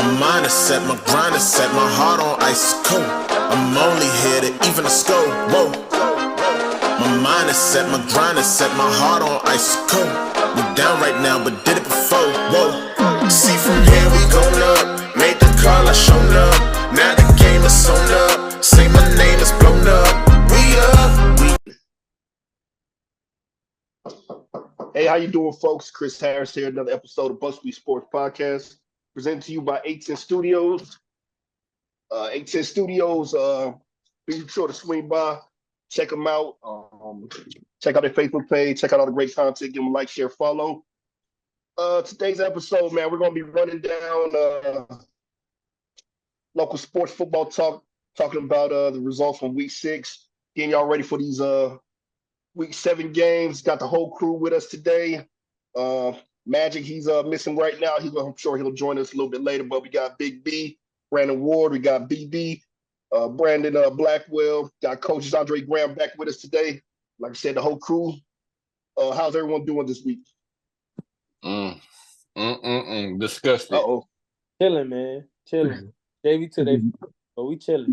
Mind is set, my grind is set, my heart on ice cold. I'm only here to even a score. Whoa. My mind is set, my grind is set, my heart on ice cold. We down right now, but did it before. Whoa. See from here we going up. Made the call, I shown up. Now the game is sewn up. Say my name is blown up. We up. Hey, how you doing, folks? Chris Harris here. Another episode of BuzzFeed Sports Podcast, presented to you by 810 Studios. 810 Studios. Be sure to swing by, check them out. Check out their Facebook page. Check out all the great content. Give them a like, share, follow. Today's episode, man, we're gonna be running down local sports football talk, talking about the results from Week 6, getting y'all ready for these Week 7 games. Got the whole crew with us today. Magic, he's missing right now. I'm sure he'll join us a little bit later. But we got Big B, Brandon Ward, we got BB, Brandon Blackwell, got Coach Andre Graham back with us today. Like I said, the whole crew. How's everyone doing this week? Disgusting. Uh-oh. Chilling, man. Chilling. JV today, but we chilling.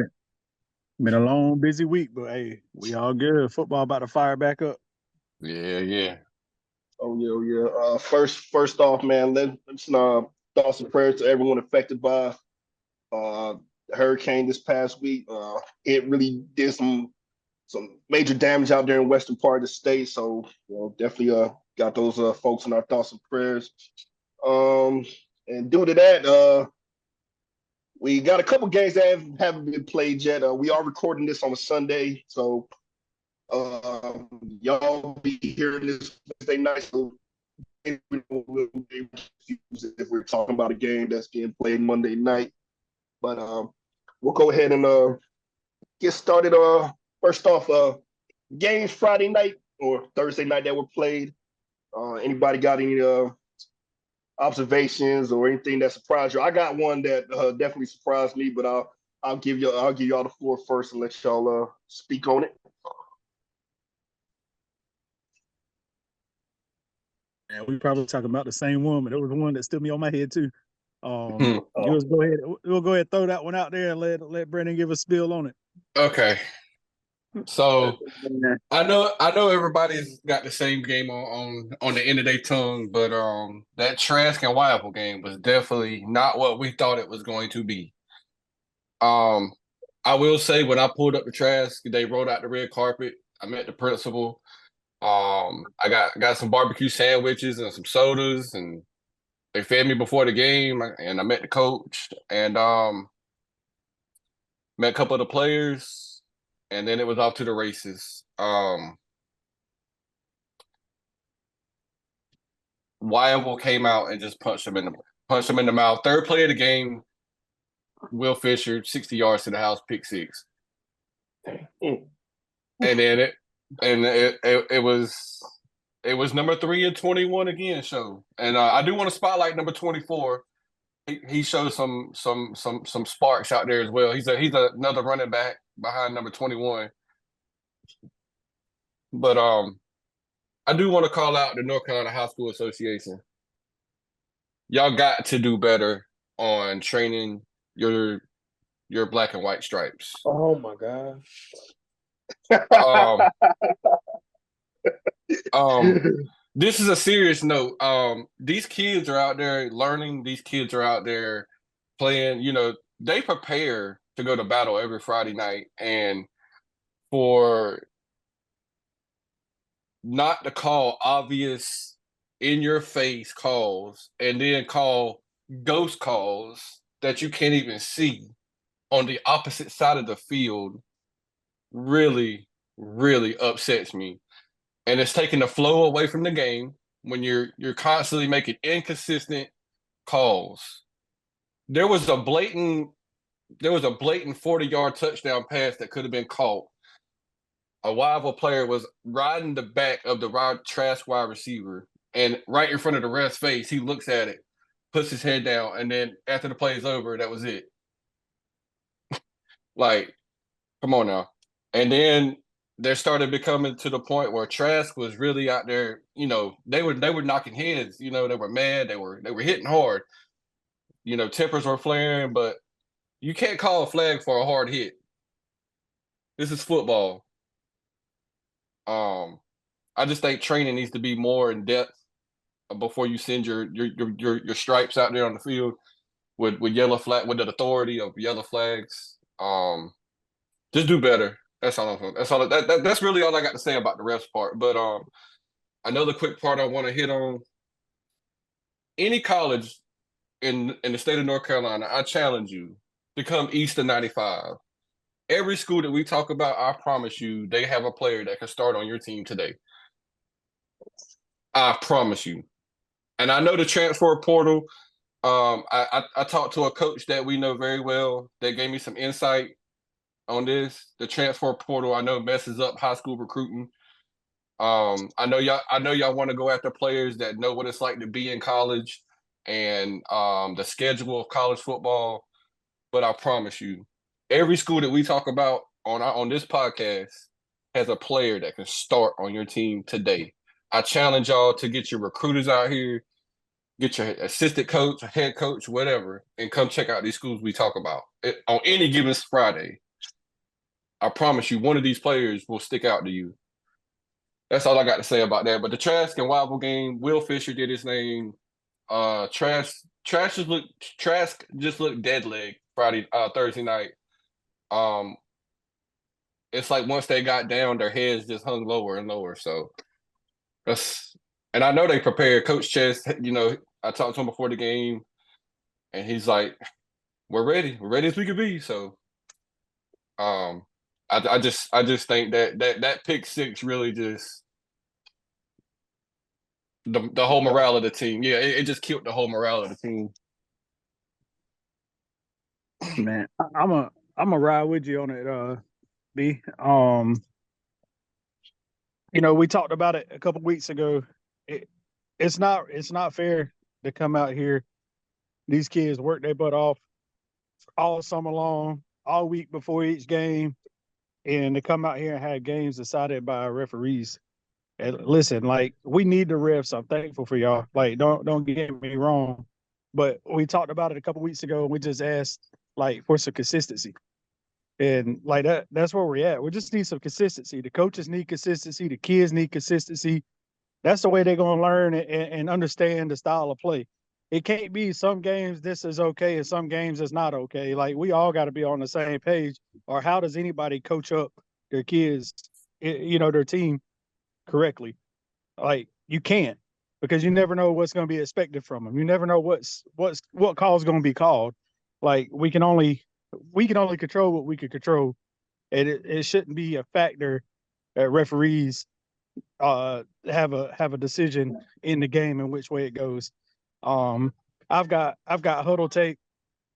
Been a long, busy week, but hey, we all good. Football about to fire back up. Yeah. Oh yeah. First off, man, let's thoughts and prayers to everyone affected by the hurricane this past week. It really did some major damage out there in western part of the state. So definitely got those folks in our thoughts and prayers. And due to that, we got a couple games that haven't been played yet. We are recording this on a Sunday, so y'all be hearing this Wednesday night. So if we're talking about a game that's being played Monday night, but we'll go ahead and get started. First off, games Friday night or Thursday night that were played. Anybody got any observations or anything that surprised you? I got one that definitely surprised me, but I'll give y'all the floor first and let y'all speak on it. Yeah, we probably talking about the same one, but it was the one that stood me on my head too. We'll go ahead and throw that one out there and let Brandon give a spiel on it. Okay. So I know everybody's got the same game on the end of their tongue, but that Trask and Wyville game was definitely not what we thought it was going to be. I will say when I pulled up the Trask, they rolled out the red carpet. I met the principal. I got some barbecue sandwiches and some sodas, and they fed me before the game. And I met the coach and met a couple of the players. And then it was off to the races. Wyville came out and just punched him in the mouth. Third play of the game, Will Fisher, 60 yards to the house, pick six. And then it was number 3 and 21 again. Show, and I do want to spotlight number 24. He showed some sparks out there as well. He's another running back behind number 21. But I do want to call out the North Carolina High School Association. Y'all got to do better on training your black and white stripes. Oh my God. This is a serious note. These kids are out there learning. These kids are out there playing. They prepare to go to battle every Friday night, and for not to call obvious in-your-face calls and then call ghost calls that you can't even see on the opposite side of the field really, really upsets me. And it's taking the flow away from the game when you're constantly making inconsistent calls. There was a blatant 40-yard touchdown pass that could have been caught. A Wyville player was riding the back of the Trask wide receiver, and right in front of the ref's face, he looks at it, puts his head down, and then after the play is over, that was it. Like, come on now. And then they started becoming to the point where Trask was really out there. They were knocking heads. They were mad. They were hitting hard. tempers were flaring, but you can't call a flag for a hard hit. This is football. I just think training needs to be more in depth before you send your stripes out there on the field with yellow flag, with the authority of yellow flags. Just do better. That's really all I got to say about the refs part. But another quick part I want to hit on. Any college in the state of North Carolina, I challenge you to come east of 95. Every school that we talk about, I promise you, they have a player that can start on your team today. I promise you. And I know the transfer portal. I talked to a coach that we know very well that gave me some insight on this. The transfer portal, I know, messes up high school recruiting. I know y'all want to go after players that know what it's like to be in college and the schedule of college football. But I promise you, every school that we talk about on this podcast has a player that can start on your team today. I challenge y'all to get your recruiters out here, get your assistant coach, head coach, whatever, and come check out these schools we talk about on any given Friday. I promise you, one of these players will stick out to you. That's all I got to say about that. But the Trask and Waffle game, Will Fisher did his name. Trask just looked dead leg Thursday night. It's like once they got down, their heads just hung lower and lower. So and I know they prepared. Coach Chess, I talked to him before the game, and he's like, "We're ready. We're ready as we could be." So, I just think that pick six really just the whole morale of the team. Yeah, it just killed the whole morale of the team. Man, I'm a ride with you on it, B. We talked about it a couple weeks ago. It's not fair to come out here. These kids work their butt off all summer long, all week before each game, and to come out here and have games decided by referees. And listen, like, we need the refs. I'm thankful for y'all. Like, don't get me wrong, but we talked about it a couple weeks ago, and we just asked for some consistency. And that's where we're at. We just need some consistency. The coaches need consistency. The kids need consistency. That's the way they're going to learn and understand the style of play. It can't be some games this is okay and some games it's not okay. Like, we all got to be on the same page, or how does anybody coach up their kids, their team correctly? Like, you can't, because you never know what's going to be expected from them. You never know what call is going to be called. Like, we can only control what we can control, and it shouldn't be a factor that referees have a decision in the game in which way it goes. I've got huddle tape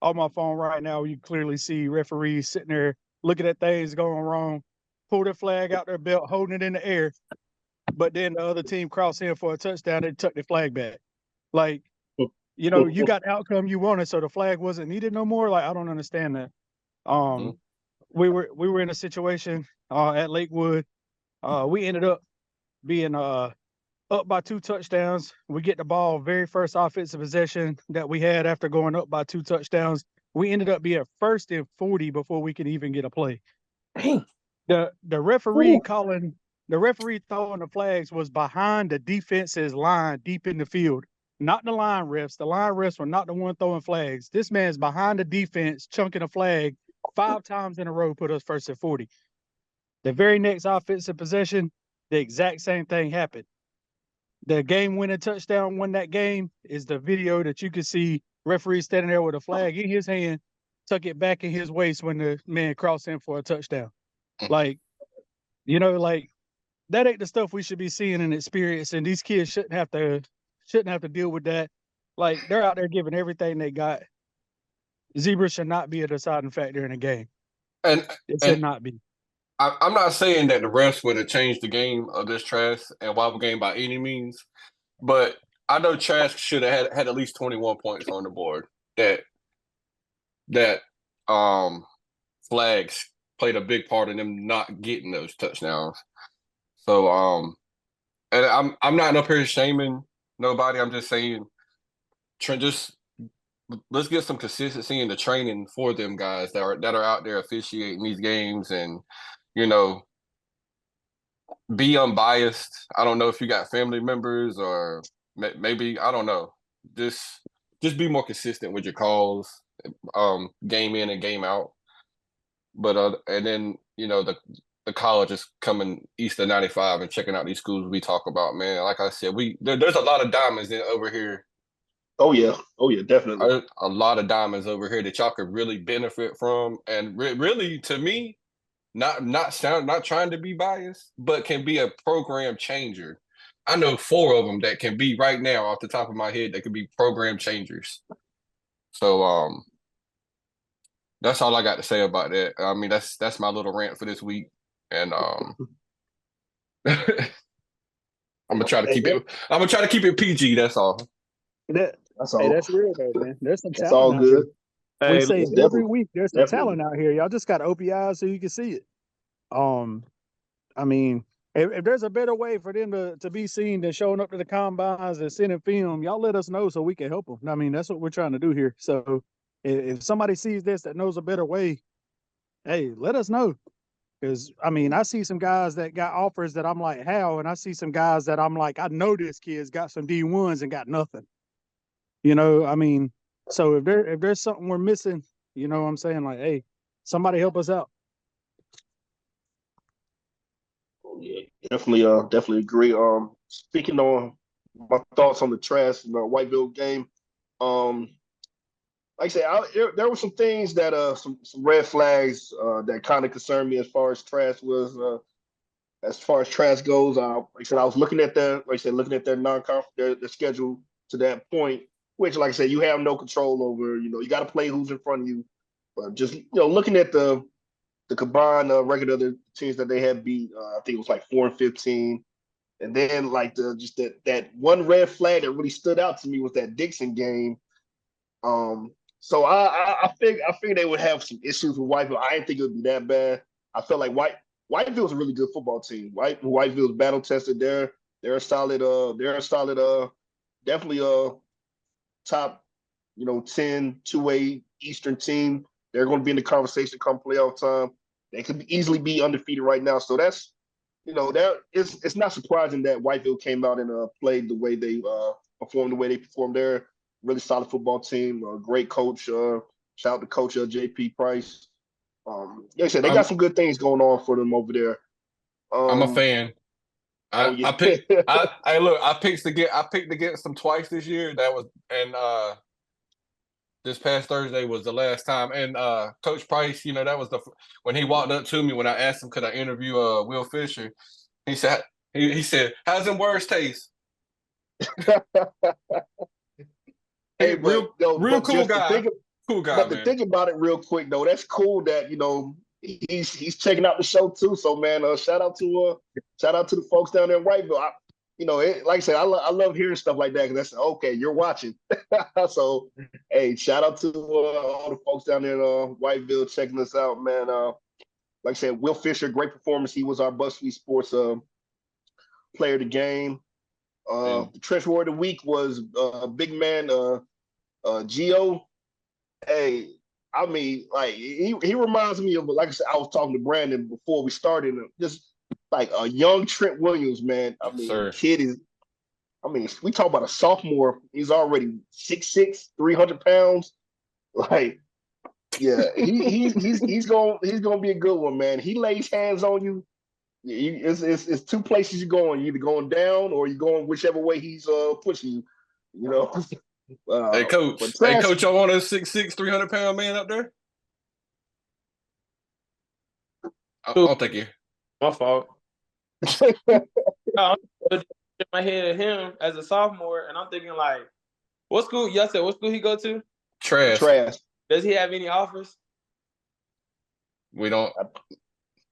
on my phone right now. You clearly see referees sitting there looking at things going wrong, pull their flag out their belt, holding it in the air, but then the other team cross in for a touchdown and tuck their flag back. Like, you got the outcome you wanted, so the flag wasn't needed no more. Like, I don't understand that. We were in a situation at Lakewood. We ended up being up by 2 touchdowns. We get the ball very first offensive possession that we had after going up by 2 touchdowns. We ended up being 1st and 40 before we could even get a play. The referee throwing the flags was behind the defense's line deep in the field. Not the line refs. The line refs were not the one throwing flags. This man's behind the defense, chunking a flag 5 times in a row, put us 1st and 40. The very next offensive possession, the exact same thing happened. The game-winning touchdown won that game is the video that you can see referee standing there with a flag in his hand, tuck it back in his waist when the man crossed in for a touchdown. Like, that ain't the stuff we should be seeing and experiencing. These kids shouldn't have to deal with that. Like, they're out there giving everything they got. Zebra should not be a deciding factor in a game. And it should not be. I'm not saying that the refs would have changed the game of this Trask and Waffle game by any means, but I know Trask should have had at least 21 points on the board. That flags played a big part in them not getting those touchdowns. So and I'm not up here shaming nobody. I'm just saying, just let's get some consistency in the training for them guys that are out there officiating these games, and be unbiased. I don't know if you got family members or maybe I don't know. Just be more consistent with your calls, game in and game out. But and then the college is coming east of 95 and checking out these schools we talk about, man. Like I said, there's a lot of diamonds over here. Oh yeah, definitely. A lot of diamonds over here that y'all could really benefit from, and really, to me, not trying to be biased, but can be a program changer. I know 4 of them that can be right now off the top of my head that could be program changers. So that's all I got to say about that. I mean, that's my little rant for this week, and I'm gonna try to keep it. I'm gonna try to keep it PG. That's all. That's all. Hey, that's real though, man. There's some That's talent all out good. here. We Hey, say it's it every definitely- week. There's some talent out here. Y'all just got to open your eyes so you can see it. I mean, if there's a better way for them to be seen than showing up to the combines and sending film, y'all let us know so we can help them. I mean, that's what we're trying to do here. So if somebody sees this that knows a better way, hey, let us know. Because, I mean, I see some guys that got offers that I'm like, how? And I see some guys that I'm like, I know this kid's got some D1s and got nothing. I mean, so if there's something we're missing, you know what I'm saying? Like, hey, somebody help us out. Yeah, definitely agree. Speaking on my thoughts on the Trask and the Whiteville game, like I said, there were some things that some red flags that kind of concerned me as far as Trask goes. Like I said, I was looking at their non-conference, their schedule to that point, which, like I said, you have no control over. You got to play who's in front of you. But just looking at the combined record of the teams that they had beat, I think it was like 4-15, and then like that one red flag that really stood out to me was that Dixon game. So I figured they would have some issues with Whiteville. I didn't think it would be that bad. I felt like Whiteville's a really good football team. Whiteville's battle tested. They're a solid definitely a top 10 2A Eastern team. They're going to be in the conversation come playoff time. They could easily be undefeated right now. So that's it's not surprising that Whiteville came out and played the way they performed. They're a really solid football team. Great coach. Shout out to Coach JP Price. Like I said, they got some good things going on for them over there. I'm a fan. yeah. I picked. I picked against them twice this year. That was this past Thursday was the last time. And Coach Price, that was when he walked up to me when I asked him could I interview Will Fisher. He said how's them words taste? Hey, real cool guy. Cool guy. But man. to think about it real quick though, that's cool that he's checking out the show too. So man, shout out to the folks down there in Whiteville. Like I said, I love hearing stuff like that because that's okay. You're watching, so hey, shout out to all the folks down there in Whiteville checking us out, man. Like I said, Will Fisher, great performance. He was our BuzzFeed Sports player of the game. The Trench Warrior of the Week was big man Gio. Hey, I mean, like he reminds me of, like I said, I was talking to Brandon before we started, just like a young Trent Williams, man. I mean, the kid is. I mean, we talk about a sophomore. He's already 6'6", 300 pounds. Like, yeah, he's gonna be a good one, man. He lays hands on you. It's two places you're going. You're either going down or you're going whichever way he's pushing you. Hey coach, I want a 6'6", 300-pound man up there. I'll take you. My fault. I'm in my head at him as a sophomore, and I'm thinking like, what school? Y'all said what school he go to? Trash. Does he have any offers? We don't.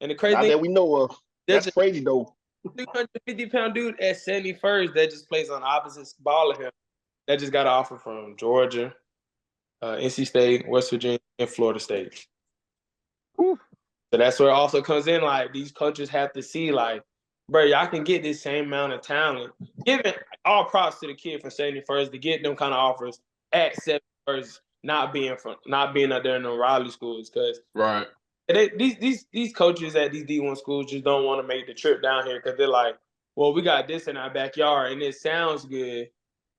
And the crazy thing that we know of. That's crazy though. 250-pound dude at 71st that just plays on the opposite ball of him. That just got an offer from Georgia, NC State, West Virginia, and Florida State. Whew. So that's where it also comes in. Like, these coaches have to see, like, bro, y'all can get this same amount of talent. Giving all props to the kid from 71st to get them kind of offers at 71st not being out there in the Raleigh schools because Right. these coaches at these D1 schools just don't want to make the trip down here because they're like, well, we got this in our backyard and it sounds good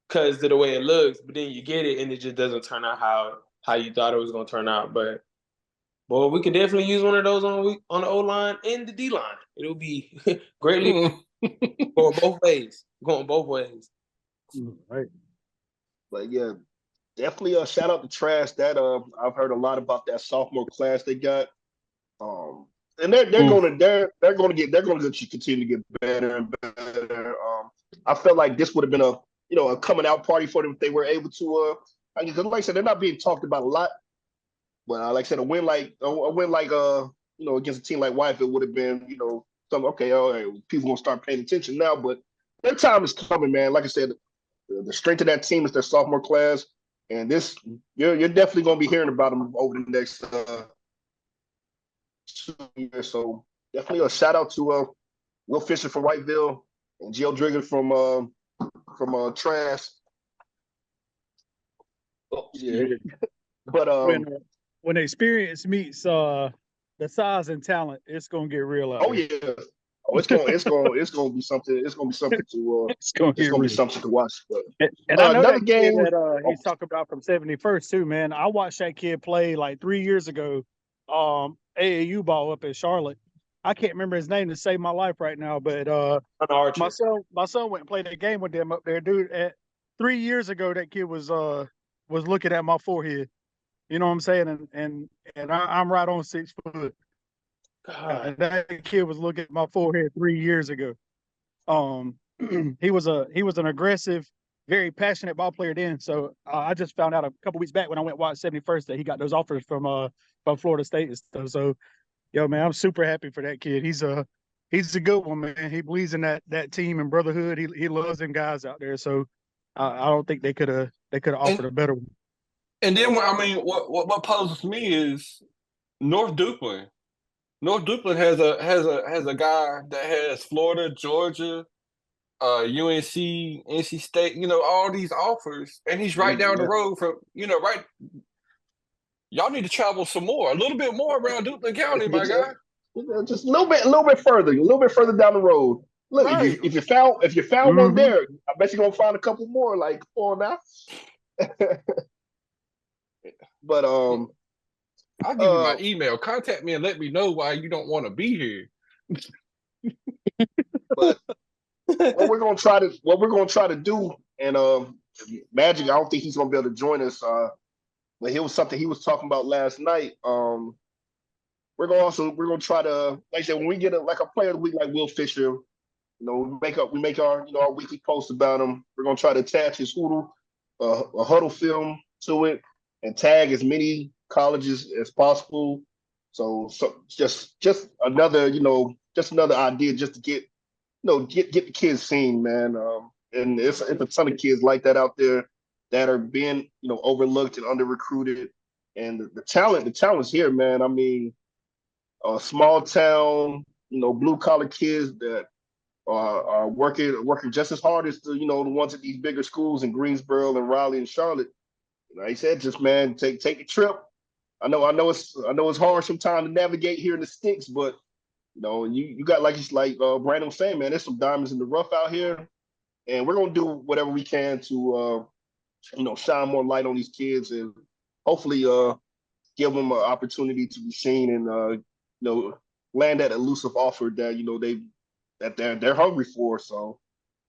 because of the way it looks, but then you get it and it just doesn't turn out how you thought it was going to turn out. But boy, we could definitely use one of those on the O line and the D line. It'll be greatly going both ways. Right. But yeah, definitely a shout out to Trash. That I've heard a lot about that sophomore class they got. And they're going to continue to get better and better. I felt like this would have been a coming out party for them if they were able to. Because like I said, they're not being talked about a lot. But like I said, a win like against a team like Whitefield would have been something. Okay, all right, people gonna start paying attention now. But their time is coming, man. Like I said, the strength of that team is their sophomore class, and you're definitely gonna be hearing about them over the next 2 years. So definitely a shout out to Will Fisher from Whiteville and Jill Drigger from Trash. Oh, yeah. But when experience meets the size and talent, it's gonna get real out here. Yeah. Oh, it's gonna be something. It's gonna be something to it's gonna be something to watch. But and I know another game that he's talking about from 71st too, man. I watched that kid play like 3 years ago. AAU ball up in Charlotte. I can't remember his name to save my life right now, but my son went and played a game with them up there, dude. 3 years ago, that kid was looking at my forehead. You know what I'm saying? And I'm right on 6 foot. And that kid was looking at my forehead 3 years ago. He was an aggressive, very passionate ball player then. So I just found out a couple weeks back when I went watch 71st that he got those offers from Florida State and stuff. So, yo, man, I'm super happy for that kid. He's a good one, man. He believes in that team and brotherhood. He loves them guys out there. So I don't think they could have offered a better one. And then what puzzles me is North Duplin. North Duplin has a guy that has Florida, Georgia, UNC, NC State, all these offers, and he's right down the road from, right. Y'all need to travel some more, a little bit more around Duplin County, my guy. Just a little bit further down the road. Look, right. if you found one there, I bet you're gonna find a couple more. Like, come on now. But I'll give you my email. Contact me and let me know why you don't want to be here. But what we're gonna try to do, and Magic, I don't think he's gonna be able to join us. But it was something he was talking about last night. We're gonna try to, like I said, when we get a player of the week like Will Fisher, we make our our weekly post about him. We're gonna try to attach his a huddle film to it and tag as many colleges as possible. So just another idea just to get the kids seen, man. And it's a ton of kids like that out there that are being overlooked and under recruited, and the talent's here, man. I mean, small town, blue collar kids that are working just as hard as the ones at these bigger schools in Greensboro and Raleigh and Charlotte. Like I said, just man, take a trip. I know it's hard sometimes to navigate here in the sticks, but you got like Brandon was saying, man, there's some diamonds in the rough out here, and we're gonna do whatever we can to shine more light on these kids and hopefully give them an opportunity to be seen and land that elusive offer that they're hungry for. So,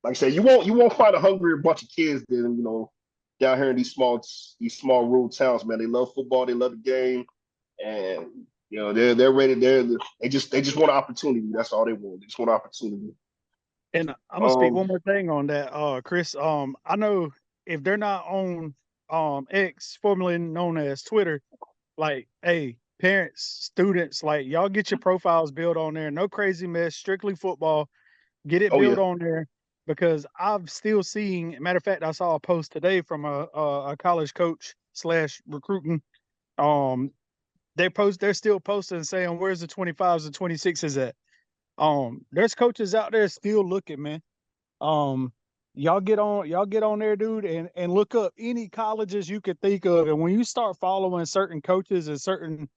like I said, you won't find a hungrier bunch of kids than down here in these small rural towns, man. They love football, they love the game, and they're ready. They just want an opportunity. That's all they want. They just want an opportunity. And I'm gonna speak one more thing on that, Chris. I know if they're not on X, formerly known as Twitter, like, hey, parents, students, like, y'all get your profiles built on there. No crazy mess, strictly football. Get it built on there, because I've still seen. Matter of fact, I saw a post today from a college coach / recruiting. They're still posting saying, where's the 25s and 26s at? There's coaches out there still looking, man. y'all get on there, dude, and look up any colleges you could think of. And when you start following certain coaches and certain,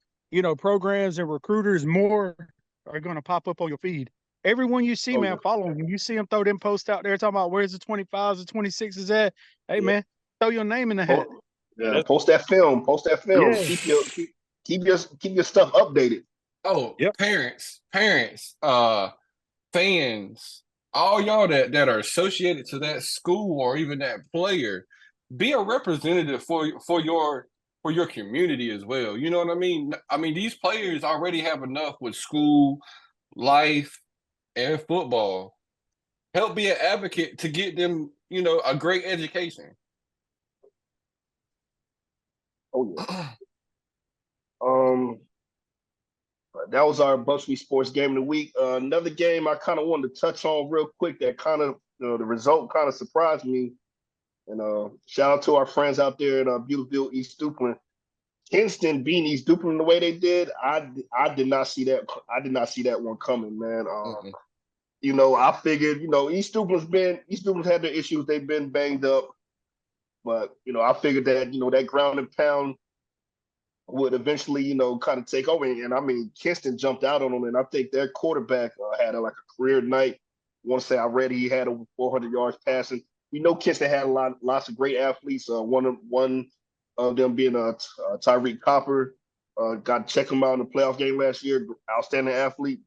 programs and recruiters, more are going to pop up on your feed. Everyone you see, Oh, man, yeah. follow them. You see them throw them posts out there talking about where's the 25s, the 26s at. Hey, Yeah. man, throw your name in the hat. Yeah, post that film. Yeah. Keep your stuff updated. Oh, Yep. parents, fans, all y'all that are associated to that school or even that player, be a representative for your community as well. You know what I mean? I mean, these players already have enough with school, life, and football. Help be an advocate to get them, a great education. Oh yeah. That was our BuzzFeed Sports Game of the Week. Another game I kind of wanted to touch on real quick that kind of, the result kind of surprised me. And shout out to our friends out there in beautiful East Duplin. Kinston beating East Duplin the way they did, I did not see that. I did not see that one coming, man. I figured, East Duplin's had their issues. They've been banged up, but I figured that that ground and pound would eventually, kind of take over. And I mean, Kinston jumped out on them, and I think their quarterback had a career night. I want to say I read he had over 400 yards passing. Kinston had lots of great athletes. One of them being Tyreek Copper. Got to check him out in the playoff game last year. Outstanding athlete.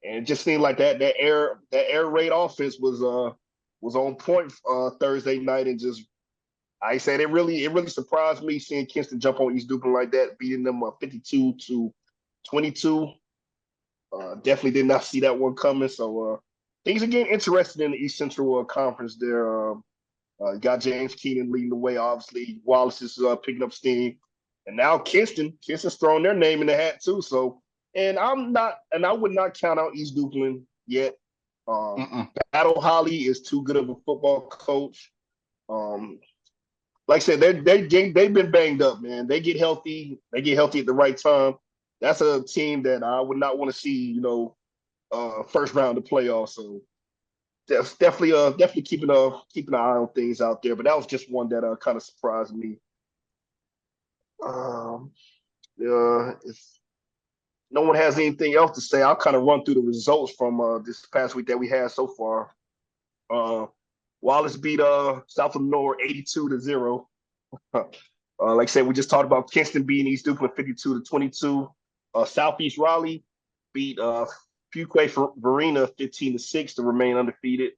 And it just seemed like that air raid offense was on point Thursday night, and just I said it really surprised me seeing Kinston jump on East Duplin like that, beating them 52-22. Definitely did not see that one coming. So things are getting interested in the East Central Conference there. Got James Keenan leading the way. Obviously, Wallace is picking up steam, and now Kinston's throwing their name in the hat too. So, and I would not count out East Duplin yet. Battle Holly is too good of a football coach. Like I said, they've been banged up, man. They get healthy. They get healthy at the right time. That's a team that I would not want to see, first round of playoffs. So definitely keeping an eye on things out there. But that was just one that kind of surprised me. If no one has anything else to say, I'll kind of run through the results from this past week that we had so far. Wallace beat South Lenore 82-0. Like I said, we just talked about Kinston beating East Duplin 52-22. Southeast Raleigh beat Fuquay Varina 15-6 to remain undefeated.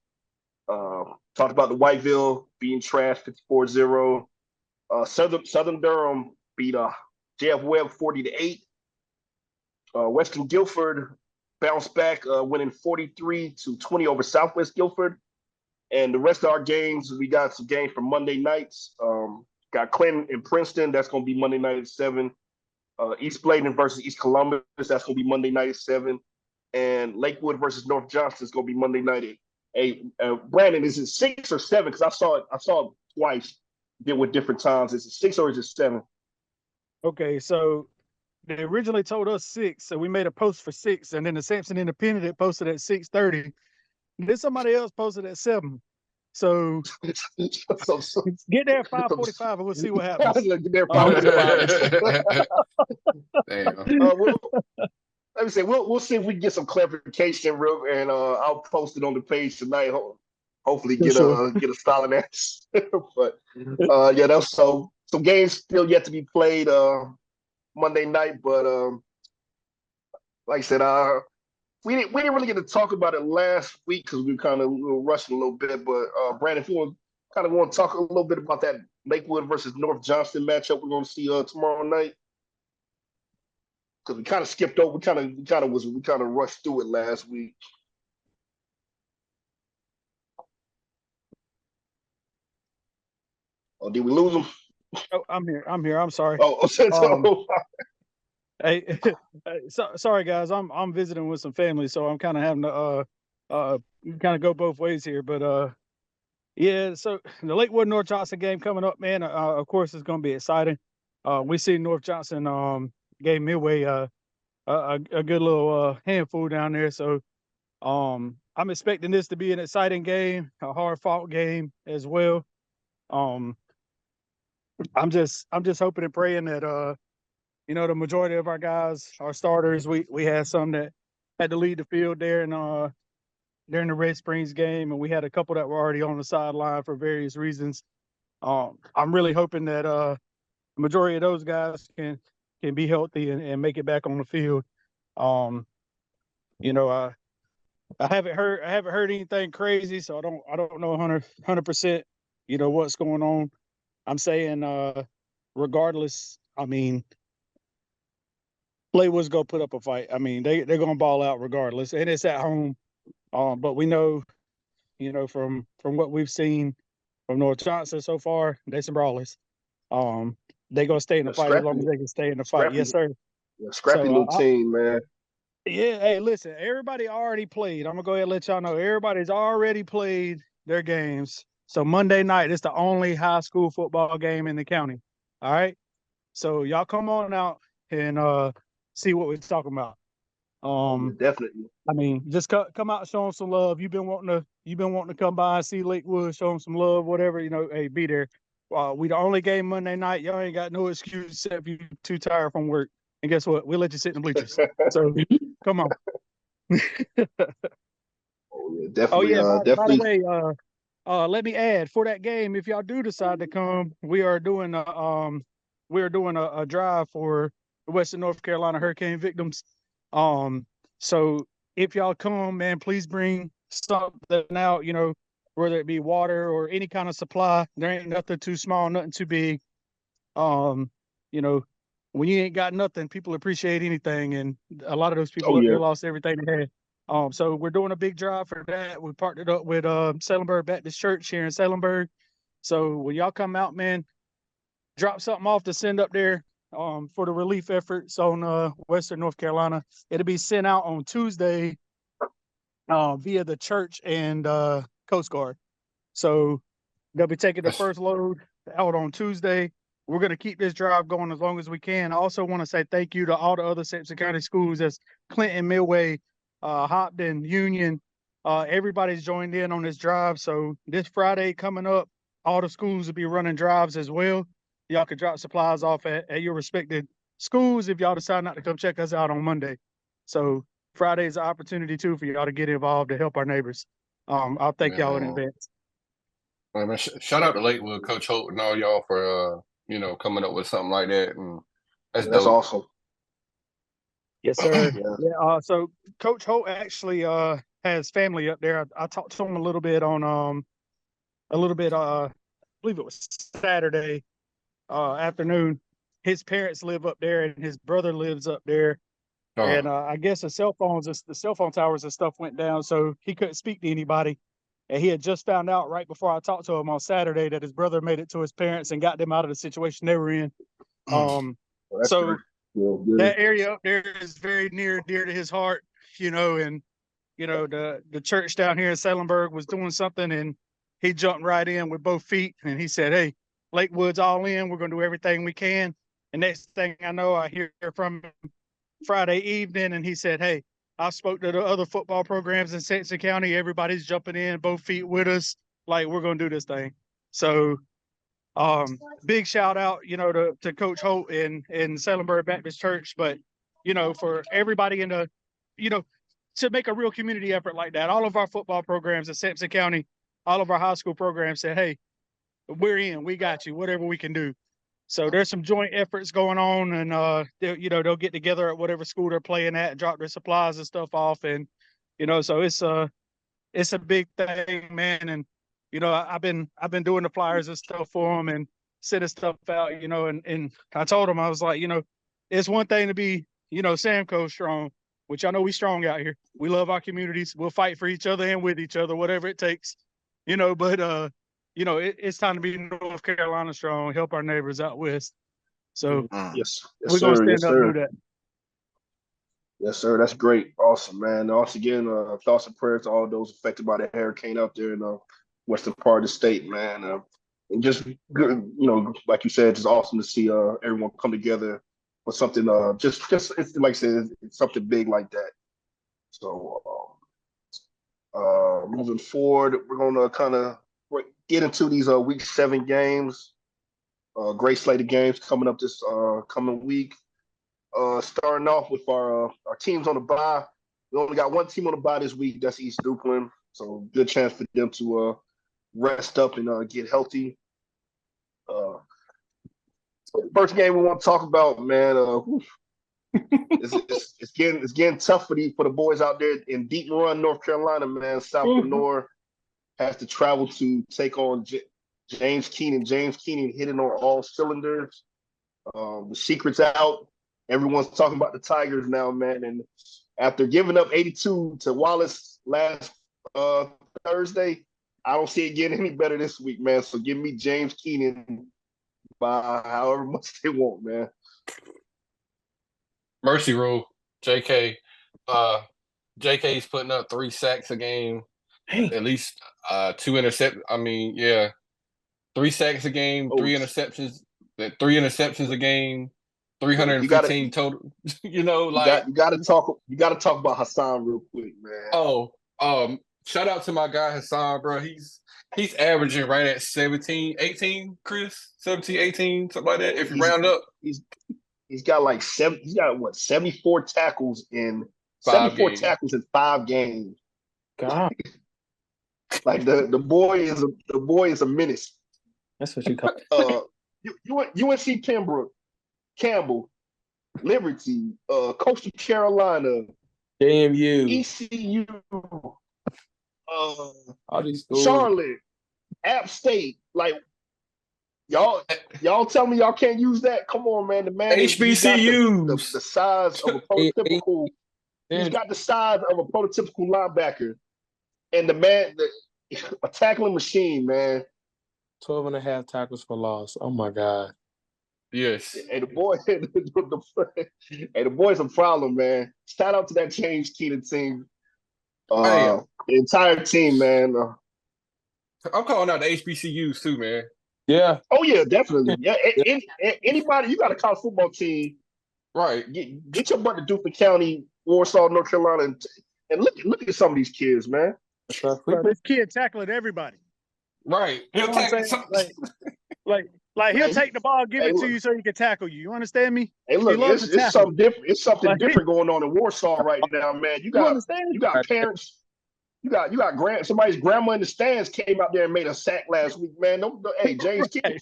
Talked about the Whiteville beating Trash 54-0. Southern Durham beat JF Webb 40-8. Western Guilford bounced back, winning 43-20 over Southwest Guilford. And the rest of our games, we got some games from Monday nights. Got Clinton and Princeton. That's going to be Monday night at 7. East Bladen versus East Columbus. That's going to be Monday night at 7. And Lakewood versus North Johnston is going to be Monday night at 8. Brandon, is it 6 or 7? Because I saw it twice. Did with different times. Is it 6 or is it 7? Okay, so they originally told us 6, so we made a post for 6, and then the Sampson Independent posted at 6:30. Then somebody else posted at 7. So get there at 5:45 and we'll see what happens. Get there at 5:45. Damn. Let me say we'll see if we can get some clarification, and I'll post it on the page tonight. Hopefully get a solid answer. But that's so some games still yet to be played Monday night. But like I said, we didn't really get to talk about it last week because we were kind of rushing a little bit. But Brandon, if you want to talk a little bit about that Lakewood versus North Johnston matchup we're going to see tomorrow night, because we kind of skipped over, we kind of rushed through it last week. Oh, did we lose them? Oh, I'm here. I'm sorry. Hey, sorry guys. I'm visiting with some family, so I'm kind of having to kind of go both ways here. But yeah. So the Lakewood North Johnston game coming up, man. Of course, it's going to be exciting. We see North Johnston gave Midway a good little handful down there. So I'm expecting this to be an exciting game, a hard fought game as well. I'm just hoping and praying that the majority of our guys, our starters, we had some that had to lead the field there and during the Red Springs game, and we had a couple that were already on the sideline for various reasons. I'm really hoping that the majority of those guys can be healthy and make it back on the field. I haven't heard anything crazy, so I don't know 100%, what's going on. I'm saying regardless, I mean, Playwood's gonna put up a fight. I mean, they're gonna ball out regardless, and it's at home. But we know, from what we've seen from North Johnson so far, they're some brawlers. They're gonna stay in the fight as long as they can stay in the fight. Yes, sir. Scrappy little team, man. Yeah, hey, listen, everybody already played. I'm gonna go ahead and let y'all know everybody's already played their games. So Monday night is the only high school football game in the county. All right. So y'all come on out and see what we're talking about. Definitely. I mean, just come out, show them some love. You've been wanting to come by and see Lakewood, show them some love, whatever. Hey, be there. We the only game Monday night. Y'all ain't got no excuse except you too tired from work. And guess what? We'll let you sit in the bleachers. So come on. Definitely. By the way, let me add, for that game, if y'all do decide to come, we are doing a drive for the Western North Carolina hurricane victims. So if y'all come, man, please bring something out, whether it be water or any kind of supply. There ain't nothing too small, nothing too big. When you ain't got nothing, people appreciate anything, and a lot of those people they lost everything they had. So we're doing a big drive for that. We partnered up with Salemburg Baptist Church here in Salemburg. So when y'all come out, man, drop something off to send up there for the relief efforts on Western North Carolina. It'll be sent out on Tuesday via the church and Coast Guard. So they'll be taking the first load out on Tuesday. We're going to keep this drive going as long as we can. I also want to say thank you to all the other Sampson County schools. That's Clinton, Millway, Hopton, Union. Everybody's joined in on this drive. So this Friday coming up, all the schools will be running drives as well. Y'all can drop supplies off at your respected schools if y'all decide not to come check us out on Monday. So Friday is an opportunity too for y'all to get involved to help our neighbors. I'll thank y'all in advance. Man, shout out to Lakewood, Coach Holt, and all y'all for coming up with something like that, and that's awesome. Yes, sir. Yeah. So Coach Holt actually has family up there. I talked to him a little bit on I believe it was Saturday afternoon. His parents live up there, and his brother lives up there. Oh. And I guess the cell phone towers and stuff went down, so he couldn't speak to anybody. And he had just found out right before I talked to him on Saturday that his brother made it to his parents and got them out of the situation they were in. So that area up there is very near and dear to his heart, and the church down here in Salemburg was doing something, and he jumped right in with both feet, and he said, "Hey, Lakewood's all in. We're going to do everything we can." And next thing I know, I hear from him Friday evening, and he said, "Hey, I spoke to the other football programs in Sampson County. Everybody's jumping in, both feet with us. Like, we're going to do this thing." So big shout out, to Coach Holt in Salemburg Baptist Church. But, for everybody to make a real community effort like that. All of our football programs in Sampson County, all of our high school programs said, "Hey, we're in, we got you, whatever we can do." So there's some joint efforts going on, and they'll get together at whatever school they're playing at and drop their supplies and stuff off, and so it's a big thing, man. And I've been doing the flyers and stuff for them and sending stuff out, and I told them, I was like, it's one thing to be Samco strong, which I know we strong out here. We love our communities. We'll fight for each other and with each other, whatever it takes, but it's time to be North Carolina strong, help our neighbors out west. So yes, we're going to stand up and do that. Yes, sir. That's great. Awesome, man. Once again, thoughts and prayers to all those affected by the hurricane out there in the western part of the state, man. And just good, like you said, it's awesome to see everyone come together for something. Just it's like I said, it's something big like that. So Moving forward, we're gonna kind of get into these week 7 games. Great slate of games coming up this coming week. Starting off with our teams on the bye. We only got one team on the bye this week. That's East Dukeland. So good chance for them to rest up and get healthy. First game we want to talk about, man. It's getting tough for the boys out there in Deep Run, North Carolina, man. South Lenore has to travel to take on James Keenan. James Keenan hitting on all cylinders. The secret's out. Everyone's talking about the Tigers now, man. And after giving up 82 to Wallace last Thursday, I don't see it getting any better this week, man. So give me James Keenan by however much they want, man. Mercy rule, JK. JK's putting up 3 sacks a game, at least 2 interceptions. I mean, yeah, 3 sacks a game, 3 interceptions, 3 interceptions a game, 315 total. You got to talk about Hassan real quick, man. Shout out to my guy Hassan, bro. He's averaging right at 17, 18, Chris, 17, 18, something like that. If you round up, he's got like 74 tackles in 5 games. God, like the boy is a menace. That's what you call UNC Pembroke, Campbell, Liberty, Coastal Carolina, JMU, ECU, all these schools. Charlotte, App State. Like y'all tell me y'all can't use that. Come on, man. The man HBCUs. the size of a prototypical. He's got the size of a prototypical linebacker, and the man, a tackling machine, man. 12.5 tackles for loss. Oh my God. Yes. Hey, the boy's a problem, man. Shout out to that James Keenan team. The entire team, man. I'm calling out the HBCUs too, man. Yeah. Oh yeah, definitely. Yeah. Anybody, you got a college football team, right? Get your butt to Duplin County, Warsaw, North Carolina, and look at some of these kids, man. This kid tackling everybody. Right. He'll he'll take the ball, give it to you so he can tackle you. You understand me? Hey, look, it's something different. It's something different going on in Warsaw right now, man. You got parents. You got somebody's grandma in the stands came out there and made a sack last week, man. Hey, James Keenan,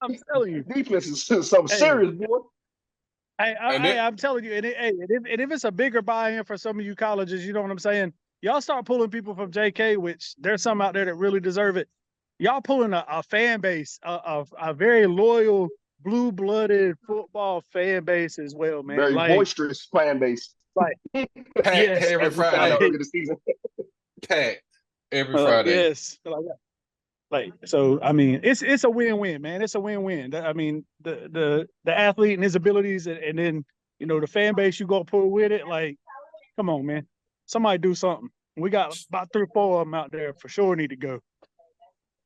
I'm telling you, defense is something serious, boy. I'm telling you, and if it's a bigger buy-in for some of you colleges, you know what I'm saying? Y'all start pulling people from JK, which there's some out there that really deserve it. Y'all pulling a fan base, a very loyal, blue-blooded football fan base as well, man. Very boisterous fan base. Packed every Friday. Packed every Friday. Yes. So I mean, it's a win-win, man. It's a win-win. I mean, the athlete and his abilities, and then the fan base you go pull with it. Like, come on, man. Somebody do something. We got about 3 or 4 of them out there for sure need to go.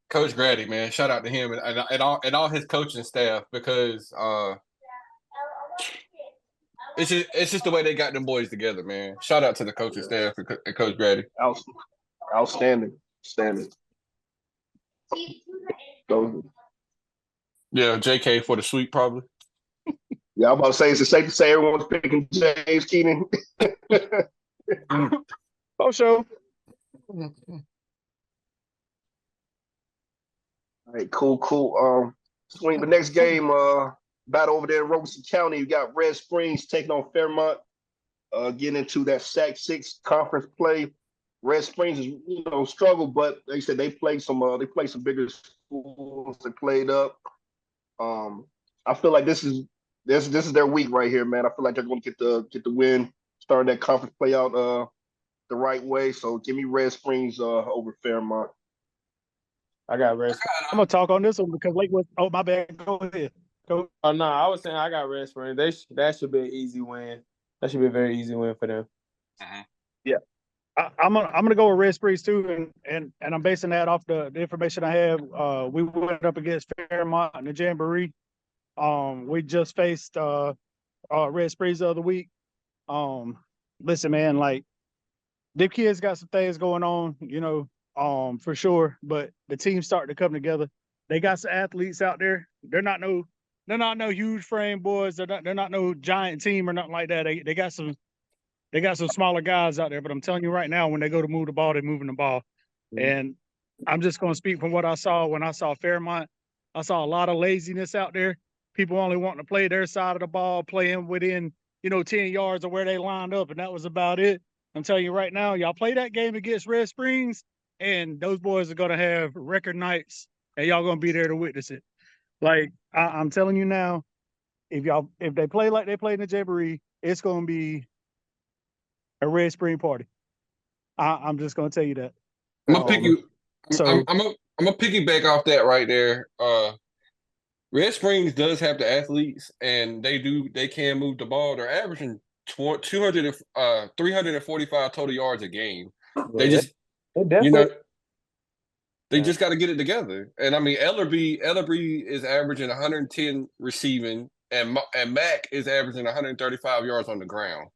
Coach Grady, man, shout out to him and all his coaching staff, because it's just the way they got them boys together, man. Shout out to the coaching staff and Coach Grady. Outstanding. Yeah, JK for the sweep, probably. Yeah, I'm about to say, is it safe to say everyone's picking James Keenan? Oh, sure. All right, cool. Swing the next game. Battle over there in Robeson County. You got Red Springs taking on Fairmont. Getting into that SAC 6 conference play. Red Springs is struggled, but they said they played some bigger schools. They played up. I feel like this is their week right here, man. I feel like they're going to get the win, starting that conference play out the right way. So give me Red Springs over Fairmont. I got Red. I'm gonna talk on this one because Lakewood. Oh, my bad. Go ahead. Go. Oh no, I was saying I got Red Springs. That should be an easy win. That should be a very easy win for them. Yeah, I'm gonna go with Red Springs too, and I'm basing that off the information I have. We went up against Fairmont in the Jamboree. We just faced Red Springs the other week. Listen, man, like the kids got some things going on, for sure. But the team's starting to come together. They got some athletes out there. They're not no huge frame boys. They're not no giant team or nothing like that. They got some smaller guys out there. But I'm telling you right now, when they go to move the ball, they're moving the ball. And I'm just going to speak from what I saw when I saw Fairmont. I saw a lot of laziness out there. People only wanting to play their side of the ball, playing within 10 yards of where they lined up, and that was about it. I'm telling you right now, y'all play that game against Red Springs, and those boys are gonna have record nights, and y'all gonna be there to witness it. Like I'm telling you now, if they play like they played in the Jamboree, it's gonna be a Red Spring party. I'm just gonna tell you that. I'm gonna pick you. So I'm gonna piggyback off that right there. Red Springs does have the athletes, and they can move the ball. They're averaging 345 total yards a game. They just they just got to get it together. And I mean, Ellerby is averaging 110 receiving, and Mac is averaging 135 yards on the ground.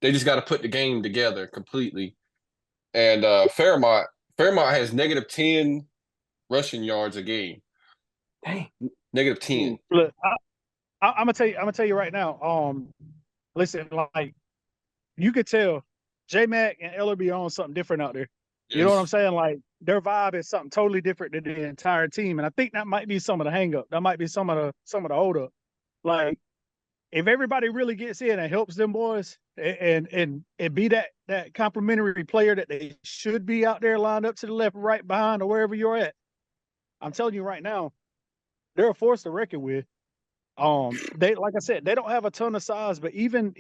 They just got to put the game together completely. And Fairmont has -10 rushing yards a game. Dang. -10. look, I'm gonna tell you right now. Listen, like you could tell J Mac and Ellerby on something different out there. You know what I'm saying? Like their vibe is something totally different than the entire team, and I think that might be some of the hang up. That might be some of the hold up. Like if everybody really gets in and helps them boys and be that complimentary player that they should be out there lined up to the left, right behind, or wherever you're at. I'm telling you right now, they're a force to reckon with. They like I said, they don't have a ton of size, but even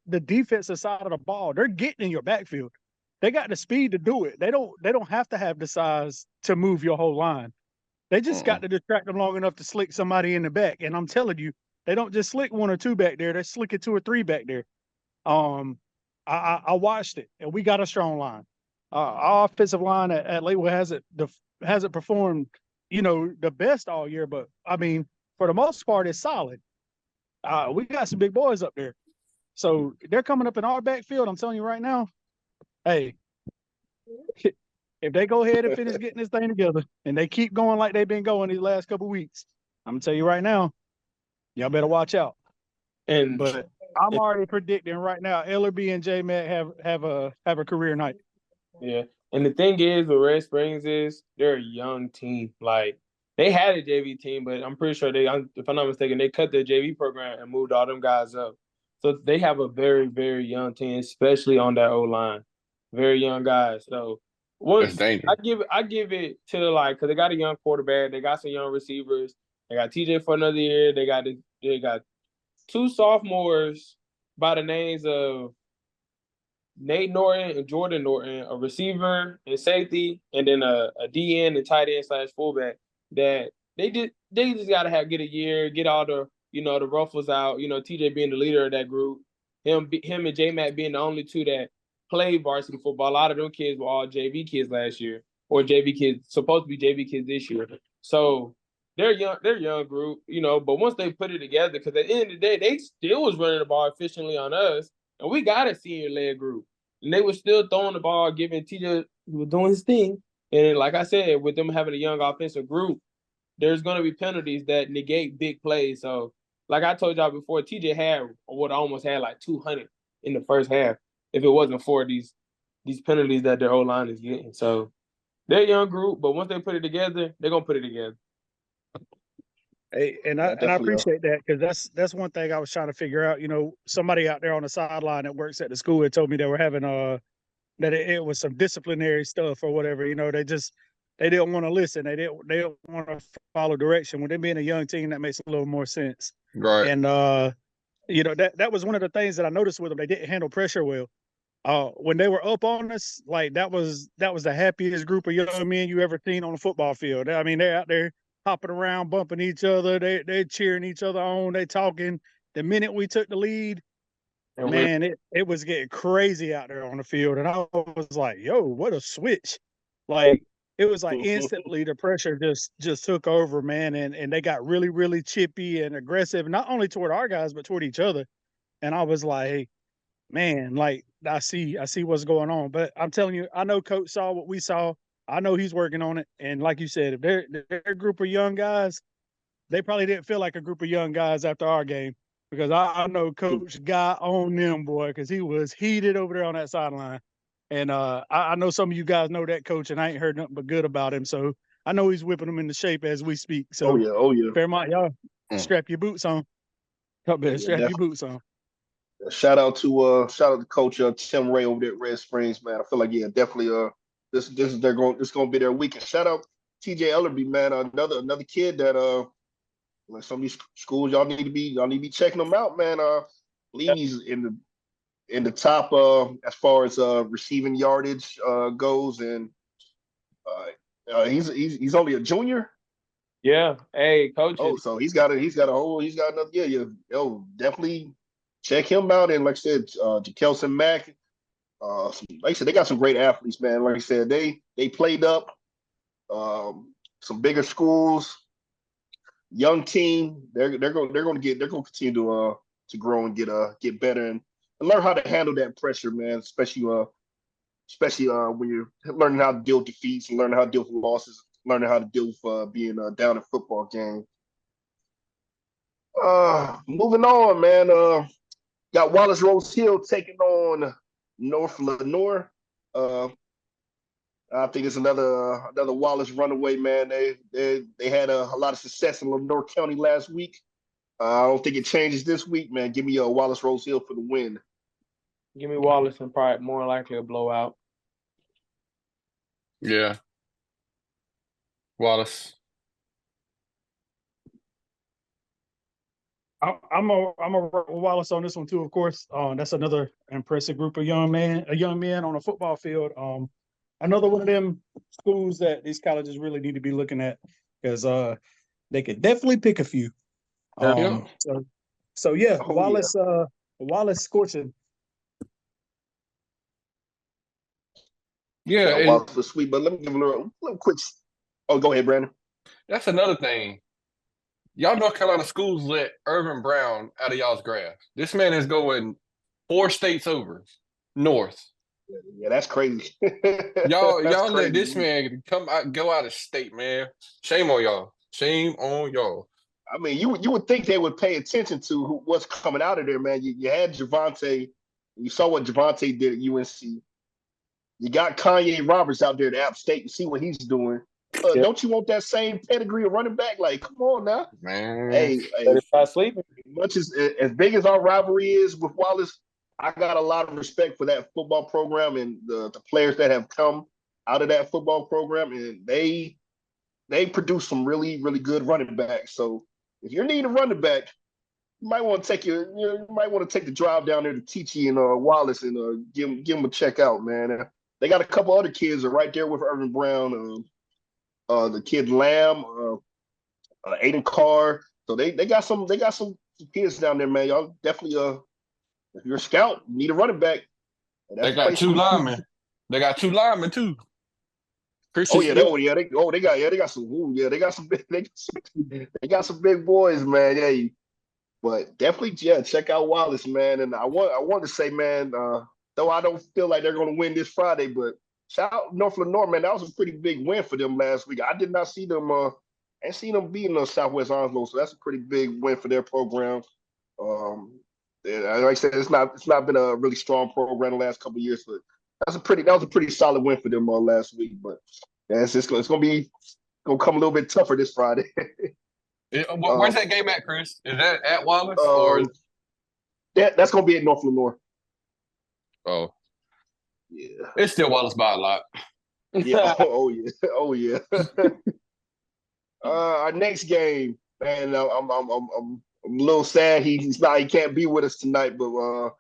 the defensive side of the ball, they're getting in your backfield. They got the speed to do it. They don't have to have the size to move your whole line. They just got to distract them long enough to slick somebody in the back. And I'm telling you, they don't just slick one or two back there. They're slicking two or three back there. I watched it, and we got a strong line. Our offensive line at Lakewood hasn't performed, the best all year, but I mean, for the most part, it's solid. We got some big boys up there. So they're coming up in our backfield. I'm telling you right now, hey, if they go ahead and finish getting this thing together and they keep going like they've been going these last couple of weeks, I'm gonna tell you right now, y'all better watch out. But I'm already predicting right now, Ellerby and J Mac have a career night. Yeah. And the thing is with Red Springs is they're a young team. Like they had a JV team, but I'm pretty sure if I'm not mistaken, they cut their JV program and moved all them guys up. So they have a very, very young team, especially on that O-line. Very young guys. So That's dangerous. I give it to because they got a young quarterback, they got some young receivers, they got TJ for another year, they got two sophomores by the names of Nate Norton and Jordan Norton, a receiver and safety, and then a DN and tight end / fullback that they just gotta get a year, get all the the ruffles out. TJ being the leader of that group, him and J Mac being the only two that played varsity football. A lot of them kids were all JV kids last year, or JV kids supposed to be JV kids this year. So they're young group, But once they put it together, because at the end of the day, they still was running the ball efficiently on us. And we got a senior-led group. And they were still throwing the ball, giving TJ, he was doing his thing. And like I said, with them having a young offensive group, there's going to be penalties that negate big plays. So, like I told y'all before, TJ almost had like 200 in the first half if it wasn't for these penalties that their O-line is getting. So, they're a young group, but once they put it together, they're going to put it together. Hey, and I appreciate that, because that's one thing I was trying to figure out. Somebody out there on the sideline that works at the school had told me they were having that it was some disciplinary stuff or whatever. They didn't want to listen. They didn't want to follow direction. When they being a young team, that makes a little more sense. Right. And that was one of the things that I noticed with them. They didn't handle pressure well. When they were up on us, like that was the happiest group of young men you ever seen on the football field. I mean, they're out there hopping around, bumping each other. They cheering each other on. They talking. The minute we took the lead, man, it was getting crazy out there on the field. And I was like, yo, what a switch. Like, it was like instantly the pressure just took over, man. And they got really, really chippy and aggressive, not only toward our guys, but toward each other. And I was like, hey, man, like I see what's going on. But I'm telling you, I know Coach saw what we saw. I know he's working on it. And like you said, if they're a group of young guys, they probably didn't feel like a group of young guys after our game because I know Coach got on them, boy, because he was heated over there on that sideline. And I know some of you guys know that coach, and I ain't heard nothing but good about him. So I know he's whipping them into shape as we speak. So Oh yeah. Fairmont, y'all Mm. strap your boots on. Help Yeah, strap your boots on. Shout out to Coach Tim Ray over there at Red Springs, man. I feel like definitely this is gonna be their weekend. Shout out TJ Ellerby, man. Another kid that like some of these schools y'all need to be checking them out, man. I believe he's in the top as far as receiving yardage goes, and he's only a junior. Yeah. Hey, coach. Oh, so he's got another yeah. Yo, definitely check him out. And like I said, Kelson Mack, like I said, they got some great athletes, man. Like I said, they played up some bigger schools, young team. They're going to continue to grow and get better and learn how to handle that pressure, man. Especially when you're learning how to deal with defeats and learning how to deal with losses, learning how to deal with being down in football game. Moving on, man. Got Wallace Rose Hill taking on North Lenoir. I think it's another Wallace runaway, man. They had a lot of success in Lenoir County last week. I don't think it changes this week, man. Give me a Wallace Rose Hill for the win. Give me Wallace and probably more likely a blowout. Yeah. Wallace. I'm a work with Wallace on this one too, of course. That's another impressive group of young men on a football field. Another one of them schools that these colleges really need to be looking at because they could definitely pick a few. So yeah, Wallace, yeah. Wallace scorching. Yeah, Wallace was sweet, but let me give a little quick. Oh, go ahead, Brandon. That's another thing. Y'all North Carolina schools let Irvin Brown out of y'all's grasp. This man is going 4 states over north. Yeah, that's crazy. Y'all let this man go out of state, man. Shame on y'all. Shame on y'all. I mean, you would think they would pay attention to what's coming out of there, man. You had Javante. You saw what Javante did at UNC. You got Kanye Roberts out there at App State. You see what he's doing. Yep. Don't you want that same pedigree of running back? Like, come on now, man. Hey, start sleeping. Much as big as our rivalry is with Wallace, I got a lot of respect for that football program and the players that have come out of that football program, and they produce some really, really good running backs. So if you're needing a running back, you might want to take the drive down there to Teachie and Wallace and give them a check out, man. They got a couple other kids that are right there with Irvin Brown. The kid Lamb, Aiden Carr. So they got some kids down there, man. Y'all definitely if you're a scout, you need a running back. They got 2 linemen. They got 2 linemen too. Christian they got some big boys, man. Yeah, but definitely, check out Wallace, man. And I want to say, man, though I don't feel like they're going to win this Friday, but shout out North Lenoir, man. That was a pretty big win for them last week. I did not see them. Ain't seen them beating Southwest Onslow, so that's a pretty big win for their program. Like I said, it's not been a really strong program the last couple of years, but that was a pretty solid win for them last week. But it's gonna come a little bit tougher this Friday. Where's that game at, Chris? Is that at Wallace or? That's gonna be at North Lenoir. Oh. Yeah, it's still Wallace by a lot. Yeah. Oh yeah. Our next game, man. I'm a little sad he can't be with us tonight. But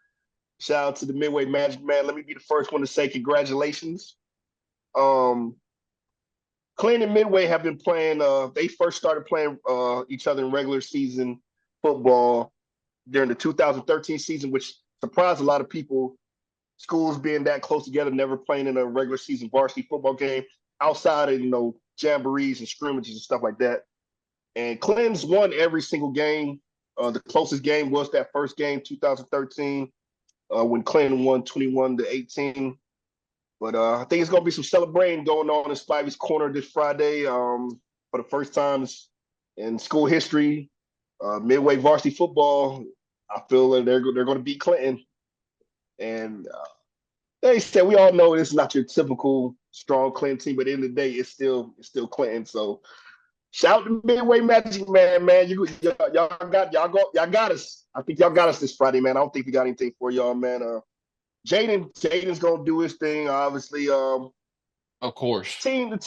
shout out to the Midway Magic, man. Let me be the first one to say congratulations. Clinton and Midway have been playing. They first started playing each other in regular season football during the 2013 season, which surprised a lot of people. Schools being that close together, never playing in a regular season varsity football game outside of, jamborees and scrimmages and stuff like that. And Clinton's won every single game. The closest game was that first game, 2013. when Clinton won 21-18. But I think it's gonna be some celebrating going on in Spivey's Corner this Friday. For the first time in school history, Midway varsity football. I feel that they're going to beat Clinton, and they said we all know this is not your typical strong Clinton team, but at the end of the day, it's still Clinton. So shout out to Midway Magic Man. Y'all got us. I think y'all got us this Friday, man. I don't think we got anything for y'all, man. Jaden's gonna do his thing, obviously. Of course. The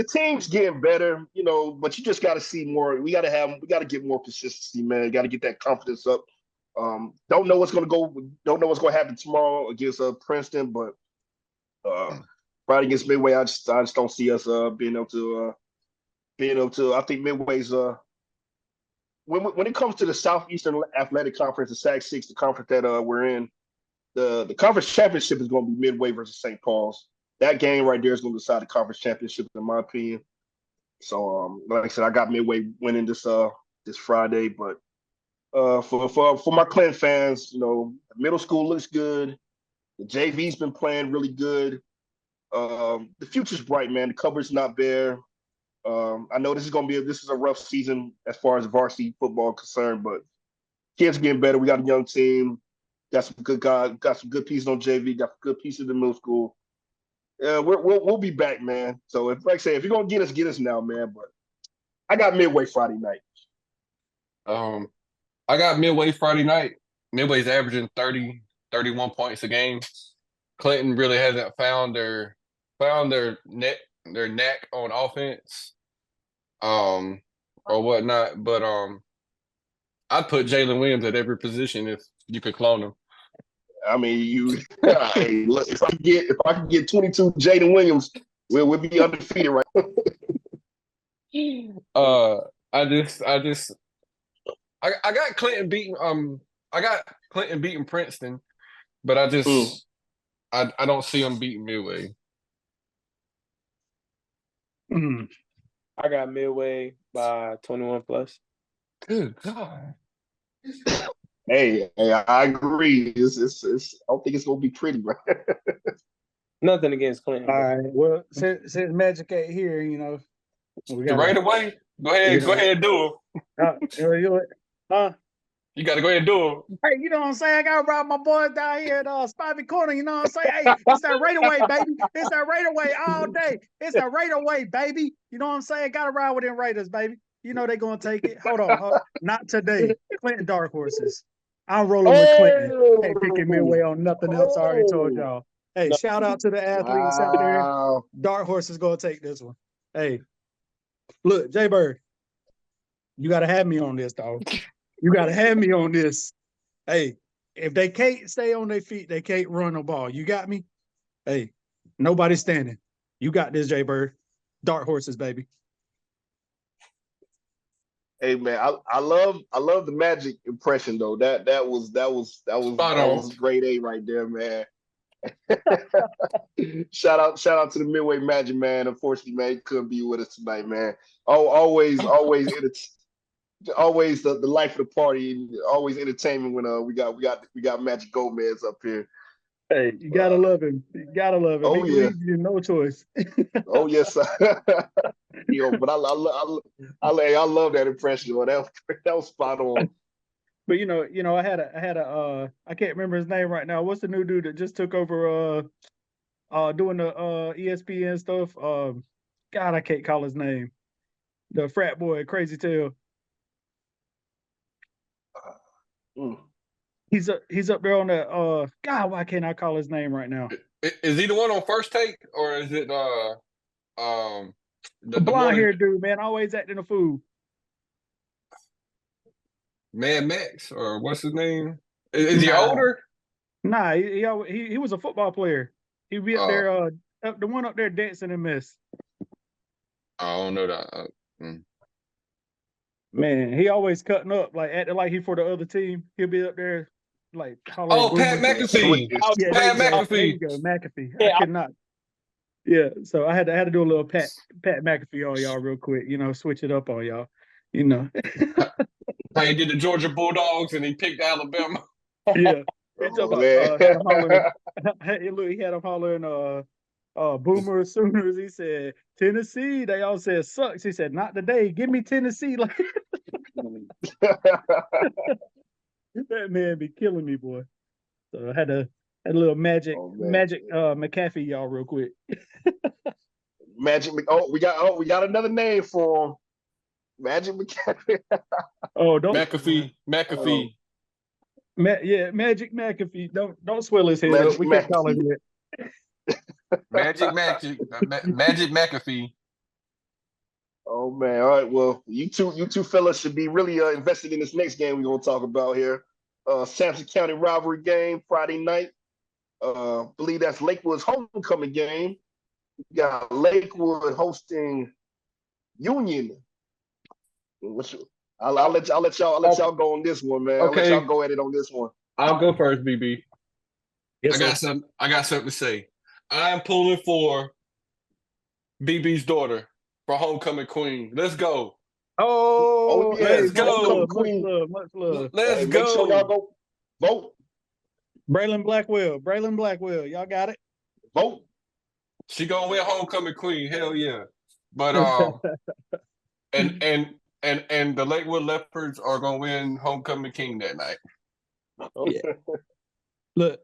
team's getting better, but you just got to see more. We got to get more consistency, man. Got to get that confidence up. Don't know what's gonna happen tomorrow against Princeton, but Friday against Midway, I just don't see us being able to. I think Midway's when it comes to the Southeastern Athletic Conference, the SAC-6, the conference that we're in, the conference championship is going to be Midway versus St. Paul's. That game right there is going to decide the conference championship, in my opinion. So, like I said, I got Midway winning this Friday. But for my Clinton fans, middle school looks good. The JV's been playing really good. The future's bright, man. The cupboard's not bare. I know this is a rough season as far as varsity football is concerned, but kids are getting better. We got a young team. Got some good guys. Got some good pieces on JV. Got some good pieces in the middle school. We'll be back, man. So if you're gonna get us now, man. But I got Midway Friday night. I got Midway Friday night. Midway's averaging 30, 31 points a game. Clinton really hasn't found their neck on offense, or whatnot. But I'd put Jalen Williams at every position if you could clone him. I mean, hey, look, if I can get 22 Jaden Williams, we'll be undefeated, right? I got Clinton beating Princeton, but I don't see them beating Midway. I got Midway by 21 plus. Good God. Hey, I agree. I don't think it's gonna be pretty, right? Nothing against Clinton. All right. Well, since Magic ain't here, we got Right away. Go ahead and do it. You got to go ahead and do it. Hey, you know what I'm saying? I got to ride my boys down here at Spivey Corner. You know what I'm saying? Hey, it's that Raider way, baby. It's that Raider way all day. It's that Raider way, baby. You know what I'm saying? Got to ride with them Raiders, baby. You know they're going to take it. Hold on. Not today. Clinton Dark Horses. I'm rolling with Clinton. Ain't picking Midway on nothing else. I already told y'all. Hey, shout out to the athletes out there. Dark Horse is going to take this one. Hey, look, Jay Bird, you got to have me on this, dog. You got to have me on this. Hey, if they can't stay on their feet, they can't run the ball. You got me? Hey, nobody's standing. You got this, Jay Bird. Dark Horses, baby. Hey man, I love the Magic impression though. That was grade A right there, man. shout out to the Midway Magic, man. Unfortunately, man, he couldn't be with us tonight, man. Always the life of the party, always entertainment when we got Magic Gomez up here. Hey, you gotta love him. You gotta love him. Oh, he leaves you no choice. Oh yes, but I love that impression. That was spot on. But I had a I can't remember his name right now. What's the new dude that just took over doing the ESPN stuff? God, I can't call his name. The frat boy, Crazy Tail. He's up there on that. God, why can't I call his name right now? Is he the one on First Take, or is it the blonde haired dude, man, always acting a fool? Mad Max, or what's his name? Is he older? Nah, he was a football player. He'd be up there, the one up there dancing and miss. I don't know that. Man, he always cutting up, like acting like he for the other team. He'll be up there, like Pat McAfee. Yeah, Pat McAfee. There you go, McAfee. Yeah, I could not. Yeah, so I had to do a little Pat McAfee on y'all real quick. Switch it up on y'all. How he did the Georgia Bulldogs and he picked Alabama. Yeah. He talking Oh, about man. had him hollering. Hey, look, he had him hollering. Boomer Sooners. He said Tennessee. They all said sucks. He said not today. Give me Tennessee. Like that man be killing me, boy. So I had a little magic Oh, man. McAfee y'all real quick. Magic. We got another name for him. Magic McCaffrey. Oh, don't McAfee. Magic McAfee. Don't swell his head up. Magic We can't call him McAfee. that. Magic McAfee. Oh man! All right. Well, you two fellas should be really invested in this next game we're gonna talk about here. Sampson County rivalry game Friday night. Believe that's Lakewood's homecoming game. We got Lakewood hosting Union. I'll let y'all go on this one, man. I'll let y'all go at it on this one. I'll go first, BB. Yes, I got something to say. I'm pulling for BB's daughter for homecoming queen. Let's go. Oh, yeah, let's go. Much love. Let's Make go. sure y'all go vote. Braylon Blackwell. Y'all got it. Vote. She gonna win homecoming queen. Hell yeah. But and the Lakewood Leopards are gonna win homecoming king that night. Oh yeah. Look,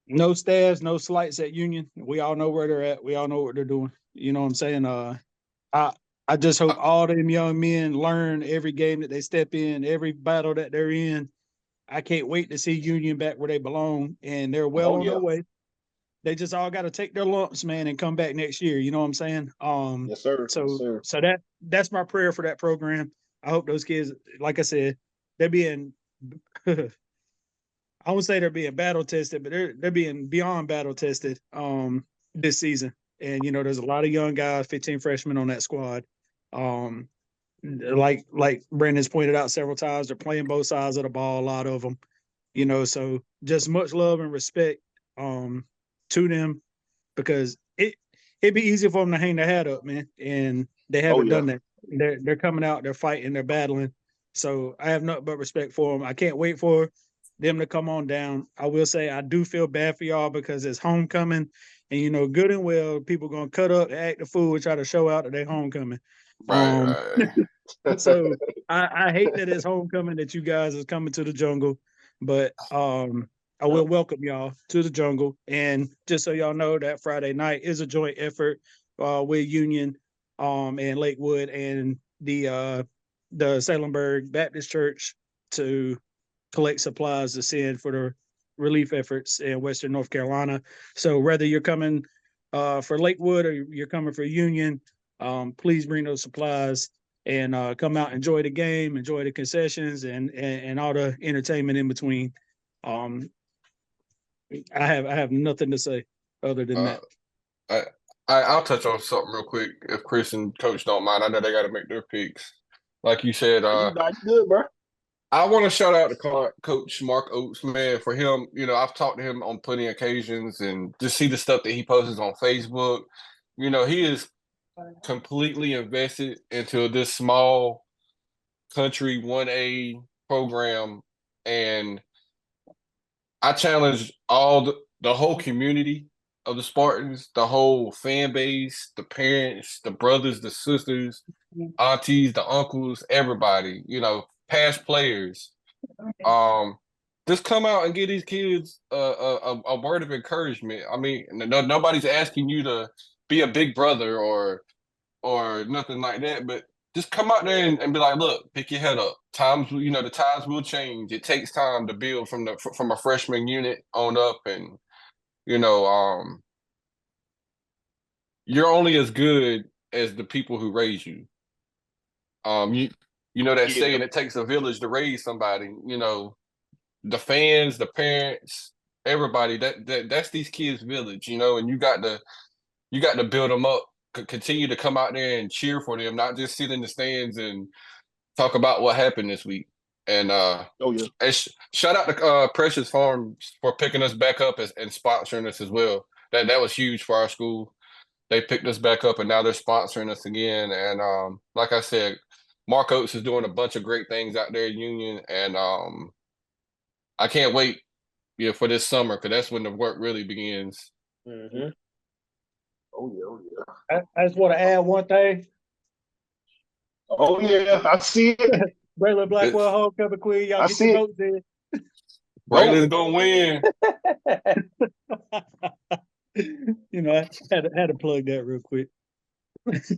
no stabs, no slights at Union. We all know where they're at. We all know what they're doing. You know what I'm saying? I just hope all them young men learn every game that they step in, every battle that they're in. I can't wait to see Union back where they belong, and they're well on their way. They just all got to take their lumps, man, and come back next year. You know what I'm saying? Yes, sir. So that's my prayer for that program. I hope those kids, like I said, they're being I would say they're being battle tested, but they're being beyond battle tested this season. And there's a lot of young guys, 15 freshmen on that squad. Like Brandon's pointed out several times, they're playing both sides of the ball, a lot of them. So just much love and respect to them, because it'd be easy for them to hang their hat up, man. And they haven't done that. They're coming out, they're fighting, they're battling. So I have nothing but respect for them. I can't wait for them to come on down. I will say I do feel bad for y'all because it's homecoming, and good and well people gonna cut up, act the fool, try to show out that they homecoming. Right. So I hate that it's homecoming that you guys is coming to the jungle, but I will welcome y'all to the jungle. And just so y'all know, that Friday night is a joint effort with Union and Lakewood and the Salemburg Baptist Church to collect supplies to send for the relief efforts in Western North Carolina. So whether you're coming for Lakewood or you're coming for Union, please bring those supplies and come out, enjoy the game, enjoy the concessions and all the entertainment in between. I have nothing to say other than that. I'll touch on something real quick if Chris and Coach don't mind. I know they got to make their picks. Like you said, you good, bro. I want to shout out to Coach Mark Oates, man, for him. I've talked to him on plenty of occasions and just see the stuff that he posts on Facebook. He is completely invested into this small country 1A program, and I challenge the whole community of the Spartans, the whole fan base, the parents, the brothers, the sisters, aunties, the uncles, everybody, past players. Just come out and give these kids a word of encouragement. I mean, nobody's asking you to be a big brother or nothing like that, but just come out there and be like, look, pick your head up. The times will change. It takes time to build from a freshman unit on up, and you're only as good as the people who raise you. That saying, it takes a village to raise somebody. The fans, the parents, everybody. That's these kids' village. And you got to build them up. Continue to come out there and cheer for them, not just sit in the stands and talk about what happened this week. And shout out to Precious Farms for picking us back up and sponsoring us as well. That was huge for our school. They picked us back up and now they're sponsoring us again. And like I said, Mark Oates is doing a bunch of great things out there at Union, and I can't wait, for this summer because that's when the work really begins. Mm-hmm. Oh yeah. I just want to add one thing. Oh yeah, I see it. Braylon Blackwell, It's, homecoming queen. Y'all I get your see it. votes in. Braylon's gonna win. I had to plug that real quick.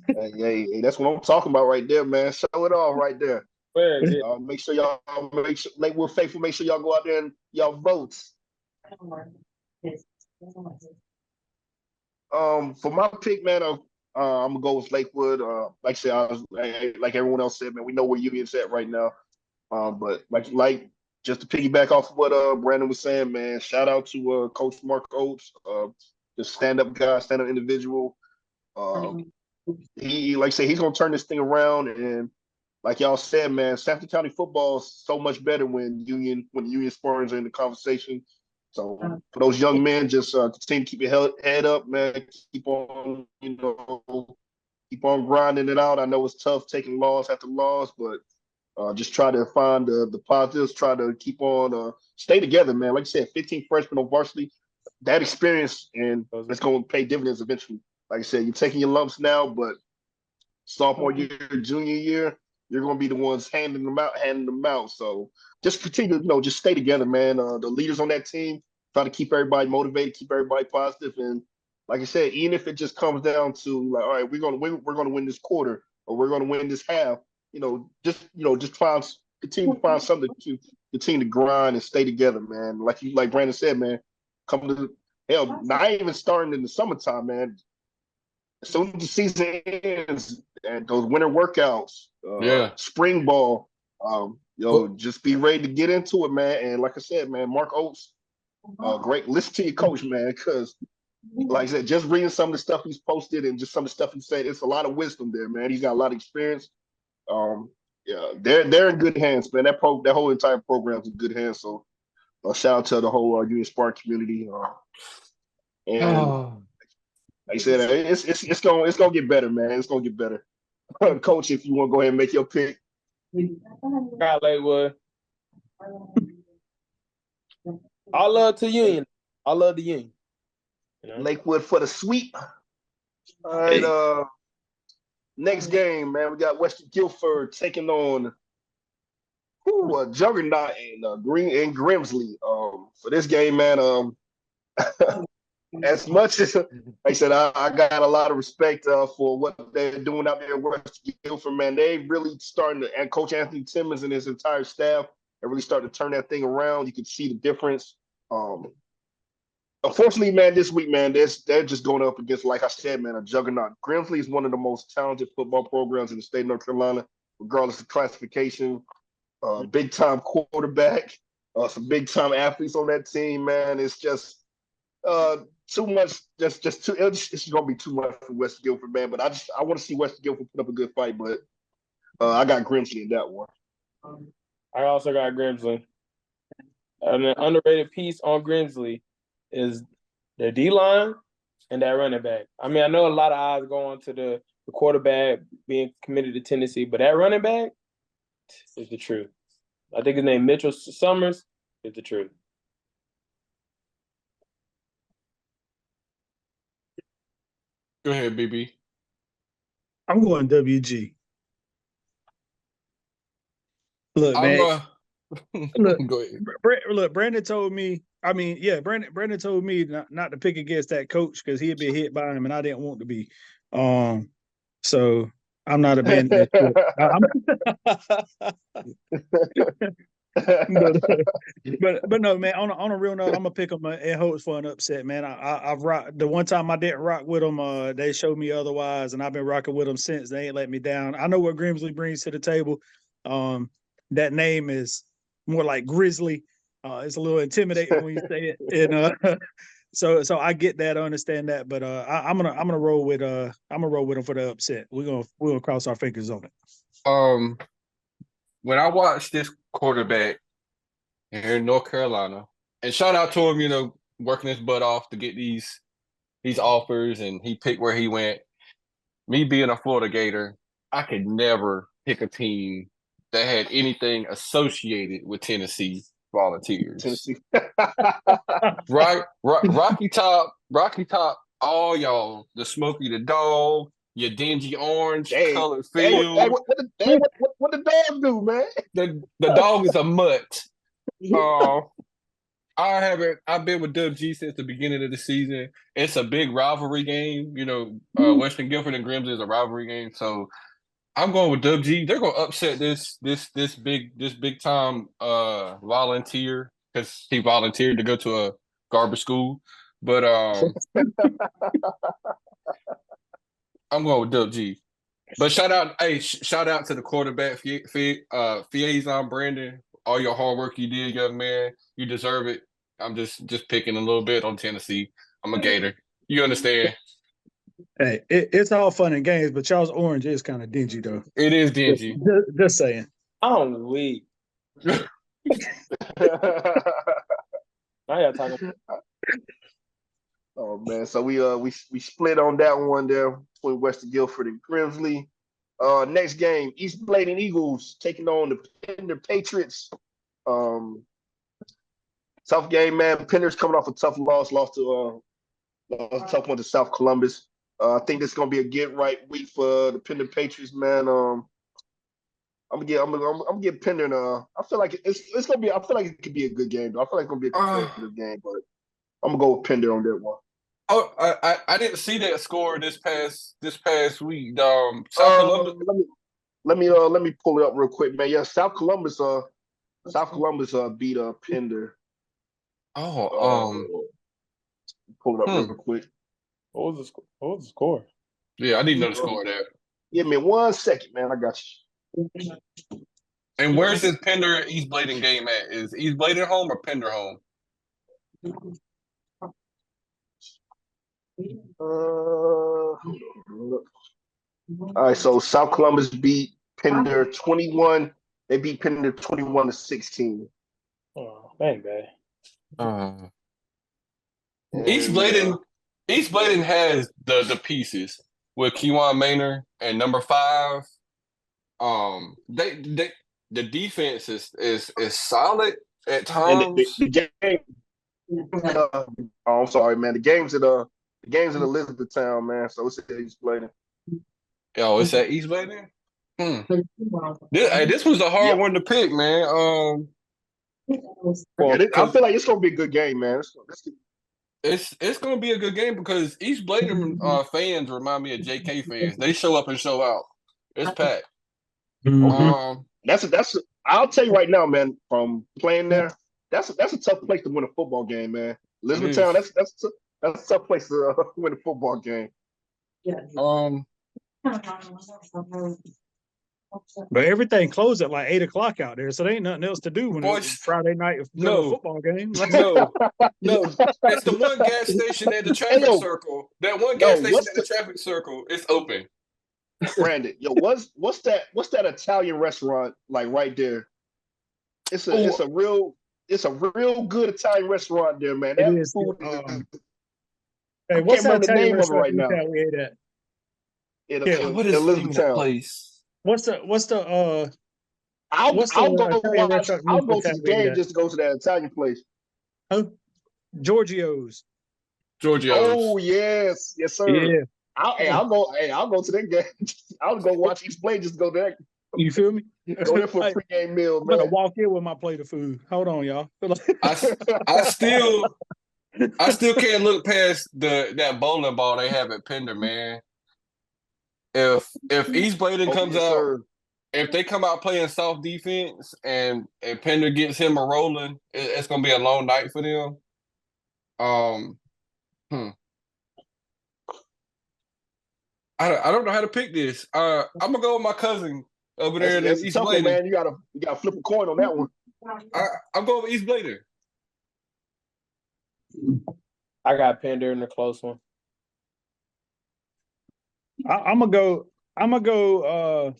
Hey, that's what I'm talking about right there, man. Show it off right there. Where is it? Make sure y'all like we're faithful. Make sure y'all go out there and y'all vote. For my pick, man, I'm gonna go with Lakewood. Like I said, like everyone else said, man, we know where Union's at right now. But like just to piggyback off of what Brandon was saying, man, shout out to Coach Mark Oates, the stand-up guy, stand-up individual. He like I said, he's gonna turn this thing around, and like y'all said, man, Stafford County football is so much better when the Union Spartans are in the conversation. So for those young men, just continue to keep your head up, man. Keep on, keep on grinding it out. I know it's tough taking loss after loss, but just try to find the positives. Try to keep on stay together, man. Like I said, 15 freshmen on varsity, that experience, and it's going to pay dividends eventually. Like I said, you're taking your lumps now, but sophomore year, junior year, you're going to be the ones handing them out. So just continue, just stay together, man. The leaders on that team try to keep everybody motivated, keep everybody positive, and like I said, even if it just comes down to like, all right, we're going to win this quarter or we're going to win this half. Just continue to find something to continue to grind and stay together, man. Like Brandon said, man, come to hell, not even starting in the summertime, man. As soon as the season ends and those winter workouts, spring ball, just be ready to get into it, man. And like I said, man, Mark Oates, great. Listen to your coach, man, because like I said, just reading some of the stuff he's posted and just some of the stuff he said, it's a lot of wisdom there, man. He's got a lot of experience. They're in good hands, man. That whole entire program's in good hands. So shout out to the whole Union Spark community. And like I said, it's gonna get better, man. It's gonna get better. Coach, if you want to go ahead and make your pick. Got Lakewood. I love the Union. I love the Union. Lakewood for the sweep. All right. Next game, man, we got Western Guilford taking on Juggernaut and Grimsley. For this game, man, as much as like I said, I got a lot of respect for what they're doing out there in Western Guilford, man. They really starting to, and Coach Anthony Timmons and his entire staff are really starting to turn that thing around. You can see the difference. Unfortunately, man, this week, man, they're just going up against, like I said, man, a juggernaut. Grimsley is one of the most talented football programs in the state of North Carolina, regardless of classification. Big-time quarterback, some big-time athletes on that team, man. It's just too much. It's going to be too much for West Guilford, man. But I want to see West Guilford put up a good fight, but I got Grimsley in that one. I also got Grimsley. An underrated piece on Grimsley is their D-line and that running back. I mean, I know a lot of eyes go on to the quarterback being committed to Tennessee, but that running back is the truth. I think his name Mitchell Summers is the truth. Go ahead, BB. I'm going WG. Look, man. Go ahead. Look, Brandon told me. I mean, yeah, Brandon told me not to pick against that coach because he'd be hit by him, and I didn't want to be. So I'm not abandoning but no, man. On a real note, I'm gonna pick them in hopes for an upset, man. I've rocked the one time I didn't rock with them. They showed me otherwise, and I've been rocking with them since. They ain't let me down. I know what Grimsley brings to the table. That name is more like Grizzly. It's a little intimidating when you say it, and so I get that, I understand that, but I'm gonna roll with them for the upset. We're gonna cross our fingers on it. When I watched this quarterback here in North Carolina, and shout out to him, working his butt off to get these offers, and he picked where he went. Me being a Florida Gator, I could never pick a team that had anything associated with Tennessee Volunteers. Tennessee. Rocky Top, all y'all, the Smokey the Dog, your dingy orange colored field. Hey, what the dog do, man? The dog is a mutt. I've been with Dub G since the beginning of the season. It's a big rivalry game. Western Guilford and Grimsley is a rivalry game. So I'm going with Dub G. They're gonna upset this big time volunteer because he volunteered to go to a garbage school. But I'm going with Dub G. But shout out to the quarterback, Fiazon Brandon. All your hard work you did, young man. You deserve it. I'm just picking a little bit on Tennessee. I'm a Gator. You understand? Hey, it's all fun and games, but Charles Orange is kind of dingy, though. It is dingy. Just saying. I'm weak. I gotta talk about. Oh man, so we split on that one there between Western Guilford and Grimsley. Next game, East Bladen Eagles taking on the Pender Patriots. Tough game, man. Pender's coming off a tough loss, lost a tough one to South Columbus. I think this is gonna be a get right week for the Pender Patriots, man. I'm gonna get Pender. I feel like it's gonna be. I feel like it could be a good game. Though. I feel like it's gonna be a competitive game, but I'm gonna go with Pender on that one. Oh, I didn't see that score this past week. South Columbus. Let me pull it up real quick, man. Yeah, South Columbus beat Pender. Pull it up real quick. What was the score? Yeah, I need to know the score there. Give me 1 second, man. I got you. And where's this Pender East Bladen game at? Is East Bladen home or Pender home? All right, so South Columbus beat Pender 21. They beat Pender 21-16. Oh, dang, bad. East Bladen has the pieces with Kewan Maynard and number 5. The defense is solid at times. And the game. I'm sorry, man. The game's in Elizabethtown, man. So it's at East Bladen. Oh, it's at East Bladen. This was a hard one to pick, man. I feel like it's gonna be a good game, man. It's gonna be a good game because East Bladen fans remind me of JK fans. They show up and show out. It's packed. Mm-hmm. I'll tell you right now, man. From playing there, that's a tough place to win a football game, man. Elizabethtown, that's a tough place to win a football game. But everything closed at like 8:00 out there, so there ain't nothing else to do when it's Friday night football game. No. It's the one gas station at the traffic circle. That one gas station at the traffic circle is open. Brandon, what's that Italian restaurant like right there? It's a real good Italian restaurant there, man. That food hey, what's that the name of it right now? We ate at? What is the name of that place? What's the I'll go to the game just to go to that Italian place. Oh, Giorgio's. Oh yes, sir. Yeah. I'll go to that game. I'll go watch East Bladen just to go there. You feel me? Go there for a pregame meal, I'm man. gonna walk in with my plate of food. Hold on, y'all. I still can't look past that bowling ball they have at Pender, man. If East Bladen comes out, if they come out playing soft defense and Pender gets him a rolling, it's gonna be a long night for them. I don't know how to pick this. I'm gonna go with my cousin over there in East Bladen. Man, you gotta flip a coin on that one. I'm going with East Bladen. I got Pender in the close one. I'm gonna go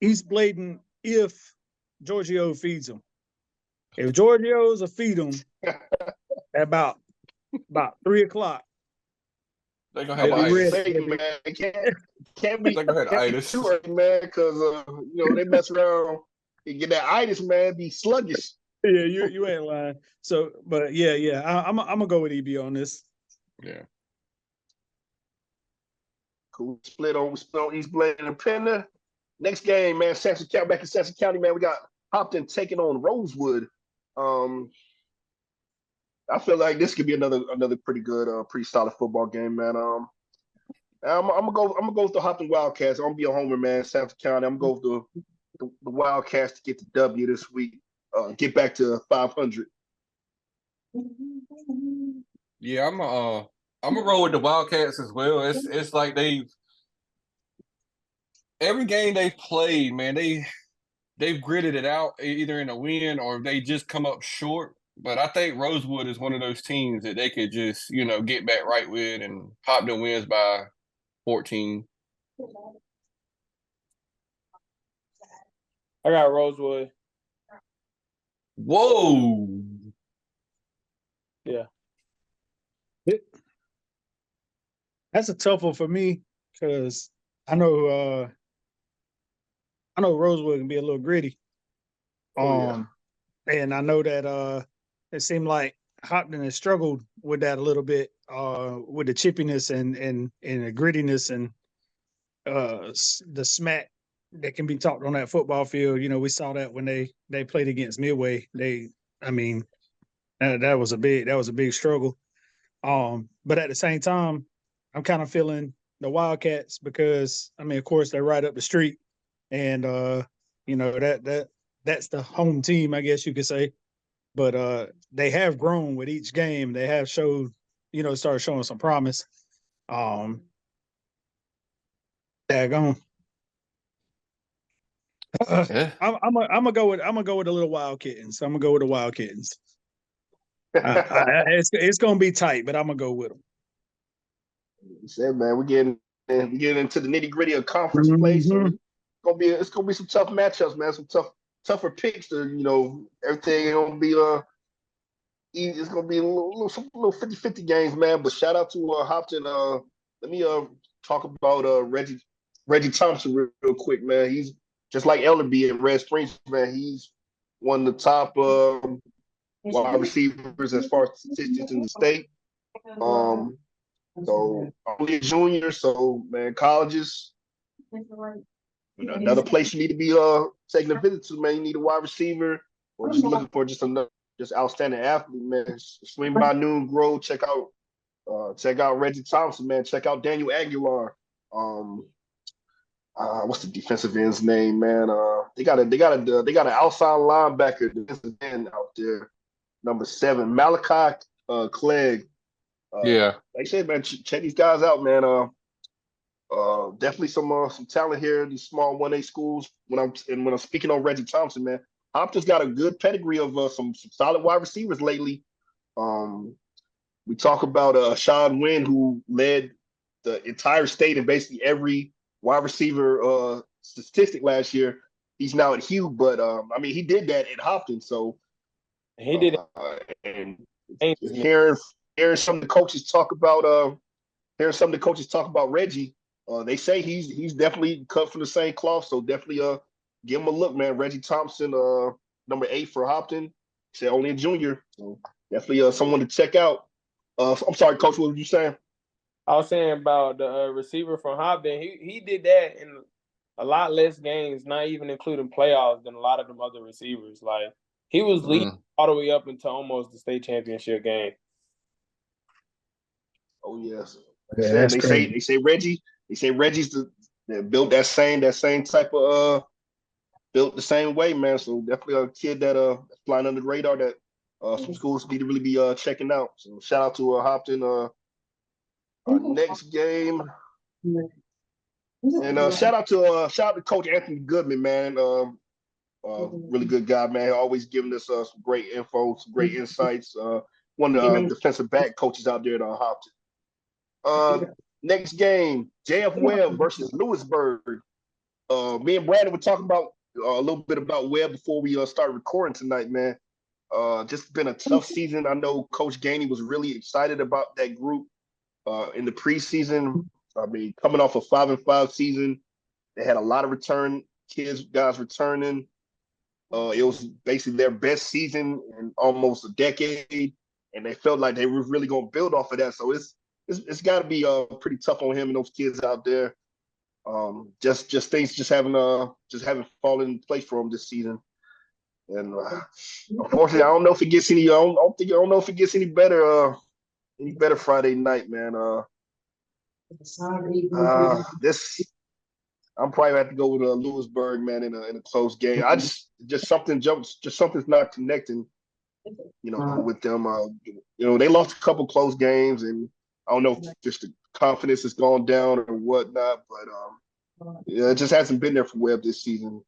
East Bladen if Giorgio feeds them. If Giorgio's a feed them at about 3:00. They're gonna have itis. Can't be too early, man, because they mess around and get that itis, man, be sluggish. Yeah, you ain't lying. So, but yeah, I'm gonna go with EB on this. Yeah. Cool. Split on East Blaine and Pender. Next game, man. Sampson County, back in Sampson County, man. We got Hopton taking on Rosewood. I feel like this could be another pretty good, pretty solid football game, man. I'm gonna go with the Hopton Wildcats. I'm gonna be a homer, man. Sampson County. I'm gonna go with the Wildcats to get the W this week. Get back to 500. Yeah, I'm gonna roll with the Wildcats as well. It's like every game they've played, man, they've gritted it out either in a win or they just come up short. But I think Rosewood is one of those teams that they could just, get back right with, and Hopton wins by 14. I got Rosewood. Whoa. Yeah. That's a tough one for me because I know Rosewood can be a little gritty. And I know that it seemed like Hopton has struggled with that a little bit, with the chippiness and the grittiness and the smack that can be talked on that football field. We saw that when they played against Midway. That was a big struggle. But at the same time, I'm kind of feeling the Wildcats because of course they're right up the street, and that's the home team, I guess you could say. But they have grown with each game. They have started showing some promise. Daggone. Yeah. I'm gonna go with the little Wild Kittens. I'm gonna go with the Wild Kittens. It's gonna be tight, but I'm gonna go with them. You said, man, we're getting into the nitty gritty of conference play, so it's gonna be some tough matchups, man. Some tougher picks. Everything ain't gonna be easy. It's gonna be a little 50-50 games, man. But shout out to Hopton. Let me talk about Reggie Thompson real quick, man. He's just like Ellerby and Red Springs, man. He's one of the top wide receivers as far as statistics in the state. So only a junior, so man, colleges, another place you need to be taking a visit to, man. You need a wide receiver or just looking for just outstanding athlete, man. Swing by Noon Grove, check out Reggie Thompson, man. Check out Daniel Aguilar. What's the defensive end's name, man? They got an outside linebacker defensive end out there, number 7, Malachi Clegg. Yeah. Like I said, man, check these guys out, man. Definitely some talent here in these small 1A schools. When I'm speaking on Reggie Thompson, man, Hopton's got a good pedigree of some solid wide receivers lately. We talk about Sean Wynn, who led the entire state in basically every wide receiver statistic last year. He's now at Hugh, but he did that at Hopton. So he did it. And hearing some of the coaches talk about Reggie. They say he's definitely cut from the same cloth, so definitely give him a look, man. Reggie Thompson, number 8 for Hopton. Said only a junior, so definitely someone to check out. I'm sorry, Coach, what were you saying? I was saying about the receiver from Hopton. He did that in a lot less games, not even including playoffs, than a lot of them other receivers. Like he was leading all the way up until almost the state championship game. Oh yes. Yeah, they say Reggie's built that same type of built the same way, man. So definitely a kid that flying under the radar that some schools need to really be checking out. So shout out to Hopton. Next game. And shout out to Coach Anthony Goodman, man. Really good guy, man. Always giving us some great info, some great insights. One of the defensive back coaches out there at Hopton. Next game, JF Webb versus Lewisburg. Me and Brandon were talking about a little bit about Webb before we started recording tonight, man. Just been a tough season. I know Coach Gainey was really excited about that group in the preseason. Coming off a 5-5 season, they had a lot of guys returning. It was basically their best season in almost a decade, and they felt like they were really going to build off of that. So it's got to be pretty tough on him and those kids out there. Just things just haven't fallen in place for him this season. And unfortunately, I don't know if it gets any. I don't know if it gets any better. Any better Friday night, man. This I'm probably gonna have to go with Lewisburg, man, in a close game. I just something's not connecting, with them. They lost a couple close games, and I don't know if just the confidence has gone down or whatnot, but it just hasn't been there for Webb this season.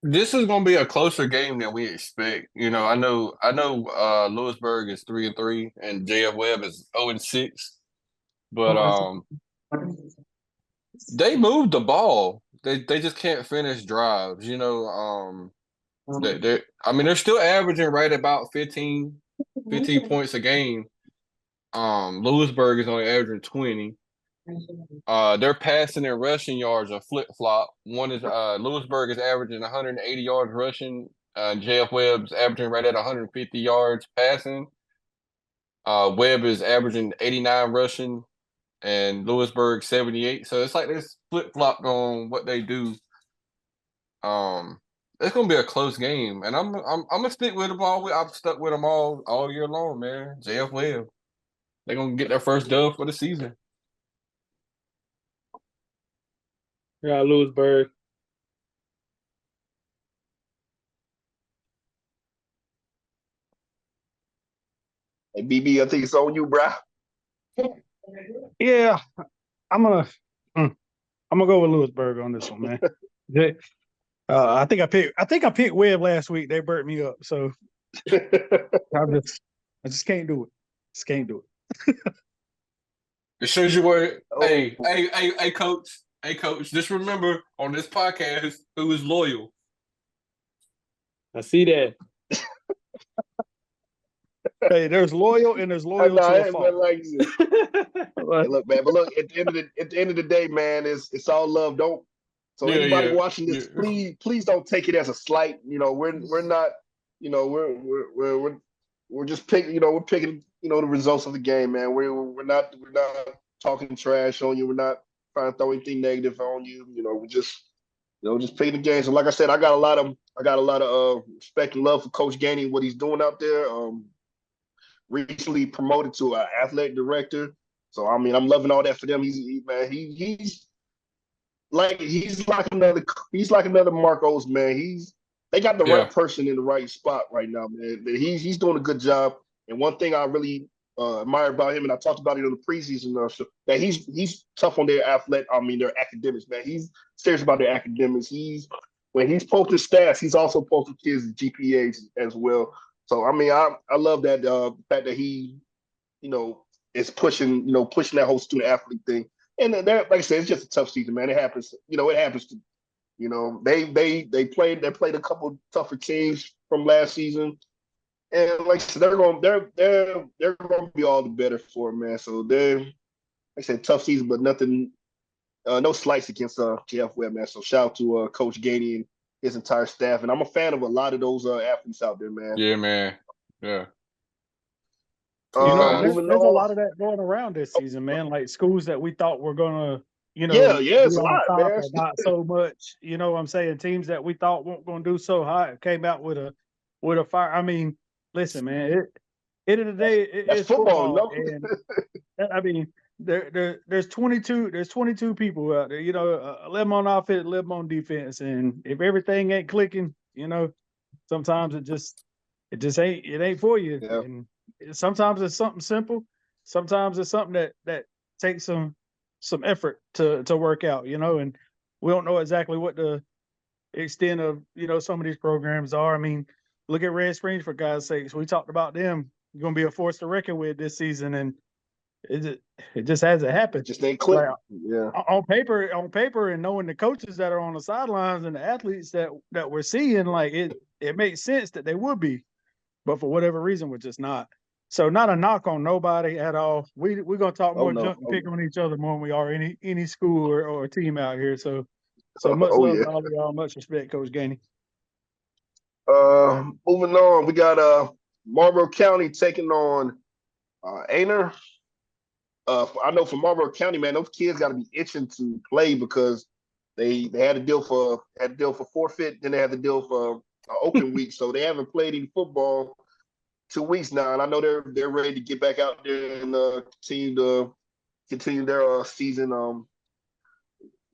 This is gonna be a closer game than we expect. I know Lewisburg is 3-3 and JF Webb is 0-6. But they moved the ball. They just can't finish drives. They're still averaging right about 15 points a game. Lewisburg is only averaging 20. Their passing and rushing yards are flip flop. One is Lewisburg is averaging 180 yards rushing. JF Webb's averaging right at 150 yards passing. Webb is averaging 89 rushing, and Lewisburg 78. So it's like this flip flop on what they do. It's gonna be a close game, and I'm gonna stick with them all. I've stuck with them all year long, man. JF Webb, they're gonna get their first dub for the season. Yeah, Lewisburg. Hey, BB, I think it's on you, bro. Yeah, I'm gonna go with Lewisburg on this one, man. I think I picked Webb last week. They burnt me up, so I just can't do it. Just can't do it. It shows you where. Hey, coach. Hey, coach. Just remember on this podcast who is loyal. I see that. Hey, there's loyal and there's loyal to a fault. Like hey, look, man. But look, at the end of the day, man, it's all love. Anybody watching this, please don't take it as a slight. We're not. We're just picking. We're picking. The results of the game, man. We're not talking trash on you. We're not trying to throw anything negative on you. We're just picking the game. So, like I said, I got a lot of respect and love for Coach Gainey and what he's doing out there. Recently promoted to an athletic director. So I'm loving all that for them. He's like another Marcos, man. They got the right person in the right spot right now, man. He's doing a good job. And one thing I really admire about him, and I talked about it in the preseason, that he's tough on their academics, man. He's serious about their academics. When he's posting stats, he's also posting kids' GPAs as well. So I love that fact that he, is pushing that whole student athlete thing. And like I said, it's just a tough season, man. It happens. It happens to. They played a couple tougher teams from last season, and like I said, they're going to be all the better for them, man. So like I said, tough season, but nothing, no slights against JF Webb, man. So shout out to Coach Gainey and his entire staff, and I'm a fan of a lot of those athletes out there, man. Yeah, man. Yeah. There's a lot of that going around this season, man. Like schools that we thought were gonna, it's a lot, man. Not so much. You know what I'm saying? Teams that we thought weren't going to do so hot came out with a fire. Listen, man. End of the day, it's football. And, there's 22 people out there. 11 on offense, 11 on defense, and if everything ain't clicking, sometimes it ain't for you. Yeah. And sometimes it's something simple. Sometimes it's something that takes some effort to work out, and we don't know exactly what the extent of, some of these programs are. Look at Red Springs, for God's sakes. We talked about them going to be a force to reckon with this season, and it just hasn't happened. Just ain't clear. Yeah. On paper, and knowing the coaches that are on the sidelines and the athletes that we're seeing, like it makes sense that they would be, but for whatever reason, we're just not. So not a knock on nobody at all. We're gonna talk more junk and pick on each other more than we are any school or team out here. So So much Oh love yeah. to all of y'all. Much respect, Coach Gainey. Moving on, we got Marlboro County taking on Aner. I know for Marlboro County, man, those kids got to be itching to play because they had to deal for forfeit, then they had to deal for open week, so they haven't played any football 2 weeks now, and I know they're ready to get back out there and continue their season.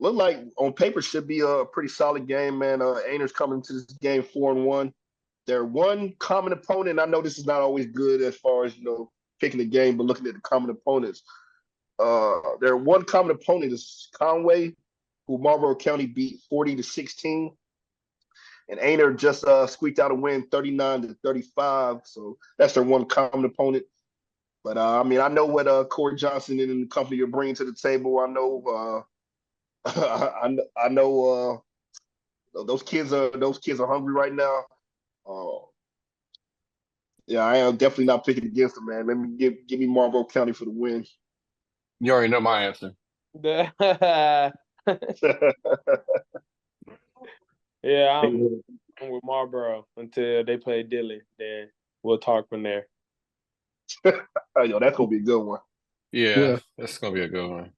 Look like on paper should be a pretty solid game, man. Ainer's coming to this game 4-1. Their one common opponent. I know this is not always good as far as picking the game, but looking at the common opponents. Their one common opponent is Conway, who Marlboro County beat 40-16, and Aner just squeaked out a win 39-35. So that's their one common opponent. But I mean, I know what Corey Johnson and the company are bringing to the table. I know, I know those kids are hungry right now. Yeah, I am definitely not picking against them, man. Let me give me Marlboro County for the win. You already know my answer. Yeah, I'm with Marlboro until they play Dilly. Then we'll talk from there. Yo, that's gonna be a good one. Yeah, that's gonna be a good one.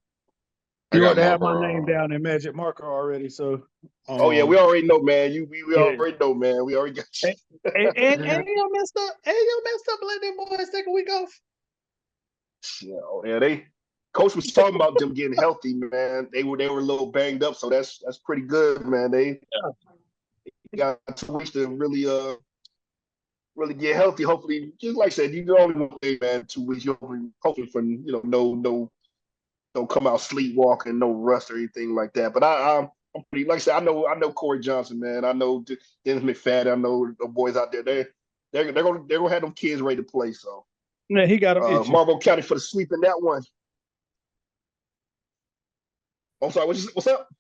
You ought to have my name down in Magic Marker already. So. Oh yeah, we already know, man. We already know, man. We already got you. And y'all messed up. And y'all messed up. Let them boys take a week off. Yeah, Coach was talking about them getting healthy, man. They were a little banged up, so that's pretty good, man. They got 2 weeks to really get healthy. Hopefully, just like I said, you can only play, man, 2 weeks. You're hoping for no don't come out sleepwalking, no rust or anything like that. But I'm pretty, like I said, I know Corey Johnson, man. I know Dennis McFadden. I know the boys out there. They're gonna have them kids ready to play. So yeah, he got them itching. Marlboro County for the sweep in that one. I'm sorry, what's up?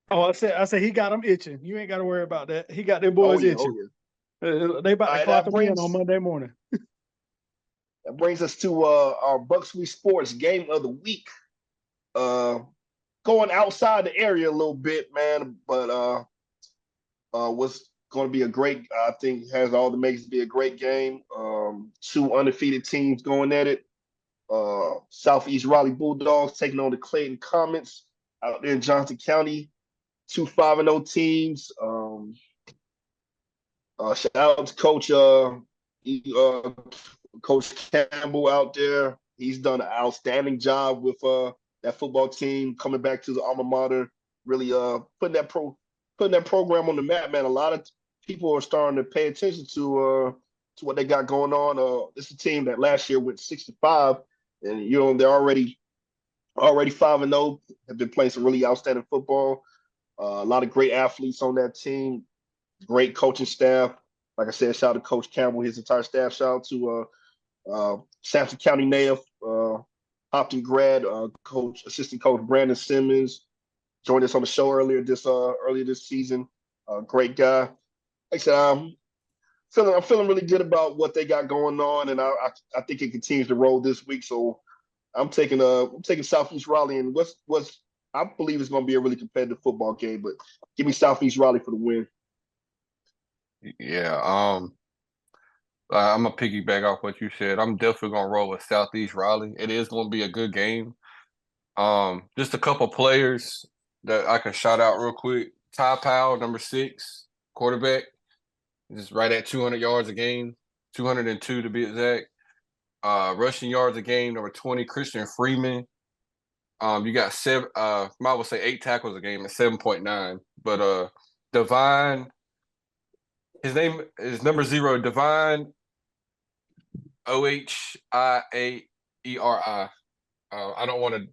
Oh, I said he got them itching. You ain't got to worry about that. He got them boys itching. They about to clock them in on Monday morning. That brings us to our Buck Sweet Sports game of the week. Going outside the area a little bit, man, but was going to be a great. I think has all the makings to be a great game. 2 undefeated teams going at it. Southeast Raleigh Bulldogs taking on the Clayton Comets out there in Johnson County. 2 5-0 teams. Shout out to Coach Campbell out there. He's done an outstanding job with that football team coming back to the alma mater. Really putting that program on the map, man. A lot of people are starting to pay attention to what they got going on. This is a team that last year went 65, and they're already 5-0. Have been playing some really outstanding football. A lot of great athletes on that team. Great coaching staff. Like I said, shout out to Coach Campbell, his entire staff. Shout out to Sampson County native, Hopton grad, assistant coach Brandon Simmons joined us on the show earlier this season. Great guy. Like I said, I'm feeling really good about what they got going on, and I think it continues to roll this week. So I'm taking Southeast Raleigh, and what's I believe is going to be a really competitive football game. But give me Southeast Raleigh for the win. Yeah, I'm gonna piggyback off what you said. I'm definitely gonna roll with Southeast Raleigh. It is gonna be a good game. Just a couple players that I can shout out real quick. Ty Powell, number 6, quarterback, just right at 200 yards a game, 202 to be exact. Rushing yards a game, number 20, Christian Freeman. You got might well say 8 tackles a game at 7.9. But Divine, his number 0, Divine Ohiaeri. I don't want to.